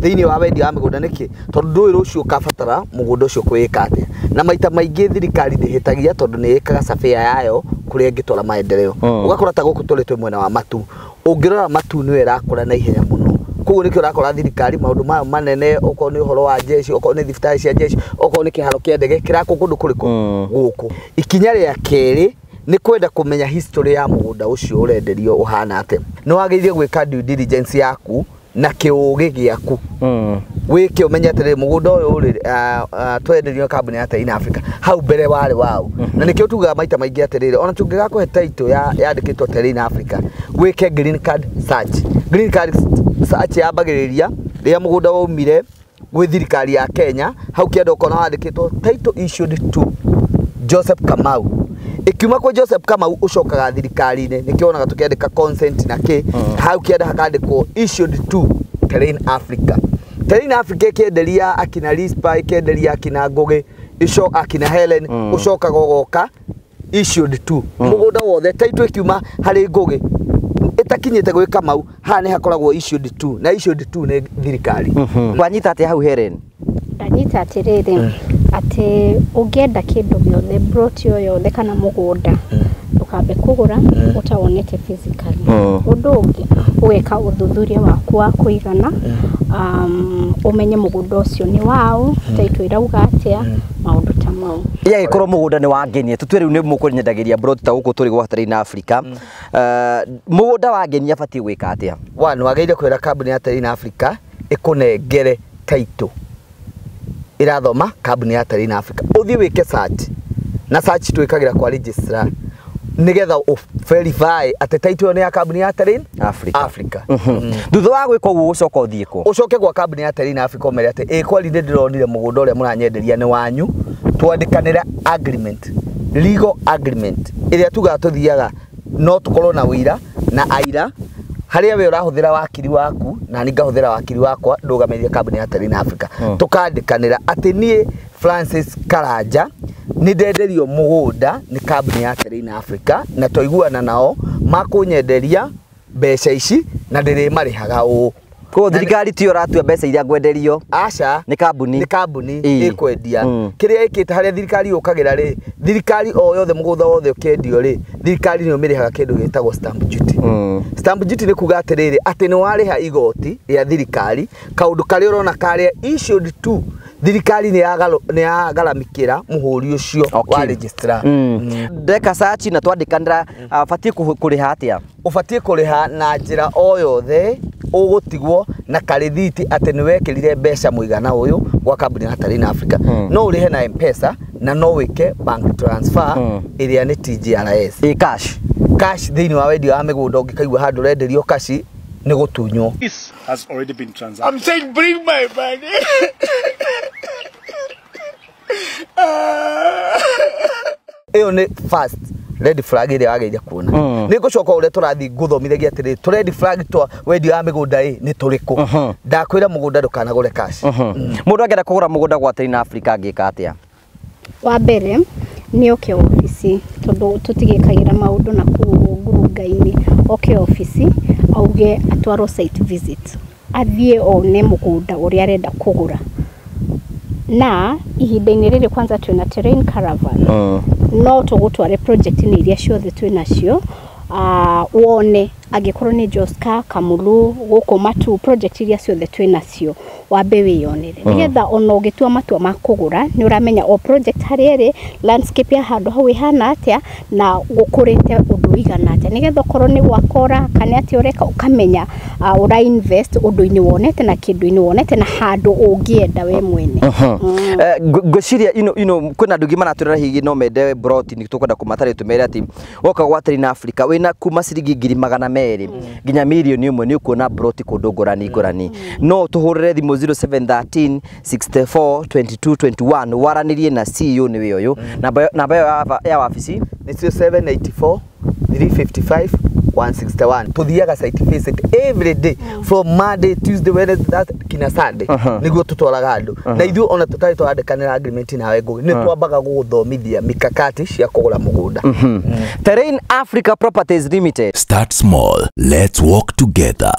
Speaker 5: Thĩinĩ wa wendia wa mĩgũnda nĩkĩ tondũ ndũĩ rũciũ ũkabatara mũgũnda ũcio kwĩka atĩa. Na maita maingĩ thirikari ndĩhĩtagia tondũ nĩ ĩkaga sabia yayo kũrĩa ĩngĩtwara maendeleo. Ũgakora ta gũkũ tũrĩ twĩ mwena wa matu. Ũngĩrora matu nĩ ĩrakũra na ihenya mũno. Koguo nĩkĩo ũrakora thirikari maũndũ maya manene okorwo nĩ ũhoro wa jeshi okorwo nĩ thibitarĩ cia jeshi okorwo nĩ kĩharo kĩa ndege kĩrakwo kũndũ kũrĩkũ gũkũ. Ikinya rĩa kerĩ nĩ kwenda kũmenya history ya mũgũnda ũcio ũrenderio ũhana atĩa. Nĩ wagĩrĩire gwĩka due diligence yaku na kĩũgĩ gĩaku. Wĩke ũmenye atĩrĩrĩ mũgũnda ũyũ twenderio kambuni ya Terrain Africa hau mbere warĩ wao. Na nĩkĩo tugaga maita maingĩ atĩrĩrĩ ona tũngĩgakũhe title yandĩkĩtwo Terrain Africa wĩke green card search. Green card search yambagĩrĩria rĩrĩa mũgũnda waumire gwĩ thirikari ya Kenya hau kĩanda ũkona wandĩkĩtwo title issued to Joseph Kamau. Ikiuma kwa Joseph Kamau ucokaga thirikari-inĩ nĩkĩo onaga tũkĩandĩka consent na kĩ hau kĩanda hakandĩkwo issued to Terrain Africa. Terrain Africa ĩkĩenderia akina Rispa ĩkĩenderia akina Ngũgĩ akina Helen ucokaga ũgoka issued to mũgũnda wothe title ikiuma harĩ Ngũgĩ ĩtakinyĩte gwĩ Kamau haha nĩ hakoragwo issued to na issued to nĩ thirikari.
Speaker 2: Wanyita atĩa hau Helen?
Speaker 6: Ndanyita atĩrĩrĩ atĩ ũngĩenda kĩndũ gĩothe broti o yothe kana mũgũnda ndũkambe kũgũra ũtawonete physically. Ũndũ ũngĩ ũgeka ũthuthuria waku wa kũigana ũmenye mũgũnda ũcio nĩ wao title irauga atĩa maũndũ ta mau.
Speaker 2: Ia gĩkorwo mũgũnda nĩ wangenia tũtue rĩu nĩ mũkũnyendagĩria broti ta gũkũ tũrĩ gwa Terrain Africa. Mũgũnda wangenia abatiĩ gwĩka atĩa?
Speaker 5: One, wagĩrĩire kwĩra kambuni ya Terrain Africa ĩkũnengere title irathoma kambuni ya Terrain Africa. Uthi wĩke search na search twĩkagĩra kwa registrar nigetha verify atĩ title nĩ ya kambuni ya Terrain Africa.
Speaker 2: Thutha wa gwĩka ũguo ũcoka ũthiĩ kũ?
Speaker 5: Ũcoke gwa kambuni ya Terrain Africa ũmere atĩ kweli nĩ ndĩronire mũgũnda ũrĩa mũranyenderia nĩ wanyu twandĩkanĩra agreement, legal agreement ĩrĩa tugaga tũthiaga no tũkorwo na wĩira na aira harĩa we ũrahũthĩra wakiri waku na nĩ ngahũthĩra wakiri wakwa ndũgamĩrĩrie kambuni ya Terrain Africa. Tũkandĩkanĩra atĩ niĩ Francis Karanja nĩ ndenderio mũgũnda nĩ kambuni ya Terrain Africa na twaiguana nao makũnyenderia mbeca ici na ndĩrĩmarĩhaga ũũ.
Speaker 2: Ko thirikari ti ũratua mbeca iria ngwenderio?
Speaker 5: Aca
Speaker 2: nĩ kambuni
Speaker 5: ĩkwendia. Kĩrĩa ĩkĩte harĩa thirikari yũkagĩra rĩ thirikari o yothe mũgũnda wothe ũkĩendio rĩ thirikari nĩ ũmĩrĩhaga kĩndũ gĩtagwo stamp duty. Stamp duty nĩ kuga atĩrĩrĩ atĩ nĩ warĩha igoti rĩa thirikari kaũndũ karĩa ũrona karĩa issued to thirikari nĩ yagaramikĩra mũhũri ũcio wa registrar.
Speaker 2: Ndeka search na twandĩkanĩra batiĩ kũrĩha atĩa? Ũbatiĩ
Speaker 5: kũrĩha na njĩra o yothe ũgũtigwo na karithiti atĩ nĩ wekĩrire mbeca mũigana ũyũ gwa kambuni ya Terrain Africa. No ũrĩhe na M-Pesa na no wĩke bank transfer ĩrĩa nĩ TGRS. Cash thĩinĩ wa wendia wa mĩgũnda ũngĩkaigua handũ ũrenderio cash nĩ gũtunywo.
Speaker 7: This has already been transacted.
Speaker 8: I'm saying bring my money.
Speaker 5: Ĩyo nĩ first red flag ĩrĩa wagĩrĩire kuona. Nĩ ngũcoka ũrĩa tũrathiĩ ngũthomithagia atĩrĩrĩ tũ red flag twa wendia wa mĩgũnda nĩ tũrĩkũ. Ndakwĩra mũgũnda ndũkanagũre cash.
Speaker 2: Mũndũ angĩenda kũgũra mũgũnda gwa Terrain Africa angĩka atĩa?
Speaker 6: Wa mbere nĩ oke ofici tondũ tũtigĩkagĩra maũndũ na kũu ngurunga-inĩ. Oke ofici auge atwarwo site visit athiĩ one mũgũnda ũrĩa arenda kũgũra. Na ihinda-inĩ rĩrĩ kwanza twĩna Terrain Caravan no tũgũtware project-inĩ iria ciothe twĩnacio wone angĩkorwo nĩ Joska Kamulu gũkũ matu project iria ciothe twĩnacio wambe wĩyonere nĩgetha ona ũgĩtua matua ma kũgũra nĩ ũramenya o project harĩa ĩrĩ landscape ya handũ hau ihana atĩa na gũkũrĩte ũndũ igana atĩa nĩgetha okorwo nĩ gwakora kana atĩ ũreka ũkamenya ũra invest ũndũ-inĩ wonete na kĩndũ-inĩ wonete na handũ ũngĩenda we mwene.
Speaker 2: Ngwĩciria kwĩna andũ ngĩ maratwĩra hihi no mende broti nĩ tũkwenda kũmatarĩ tũmere atĩ woka gwa Terrain Africa wĩna kuma ciringi 200 merĩ nginya milioni 1 nĩ ukuona plot kũndũ ngũrani no tũhũrĩre thimũ 0713 64 22 21 waranirie na CEO nĩwe ũyũ namba ya wabici
Speaker 5: nĩ 0784 355 161 tuthiaga site visit every day from Monday, Tuesday, Wednesday, kinya Sunday niguo tutwaraga andu na ithuĩ ona tutari twandikanira agreement nawe ngugi ni twambaga gũgũthomithia mikakati cia kũgũra mũgũnda.
Speaker 2: Terrain Africa Properties Limited.
Speaker 8: Start small, let's walk together.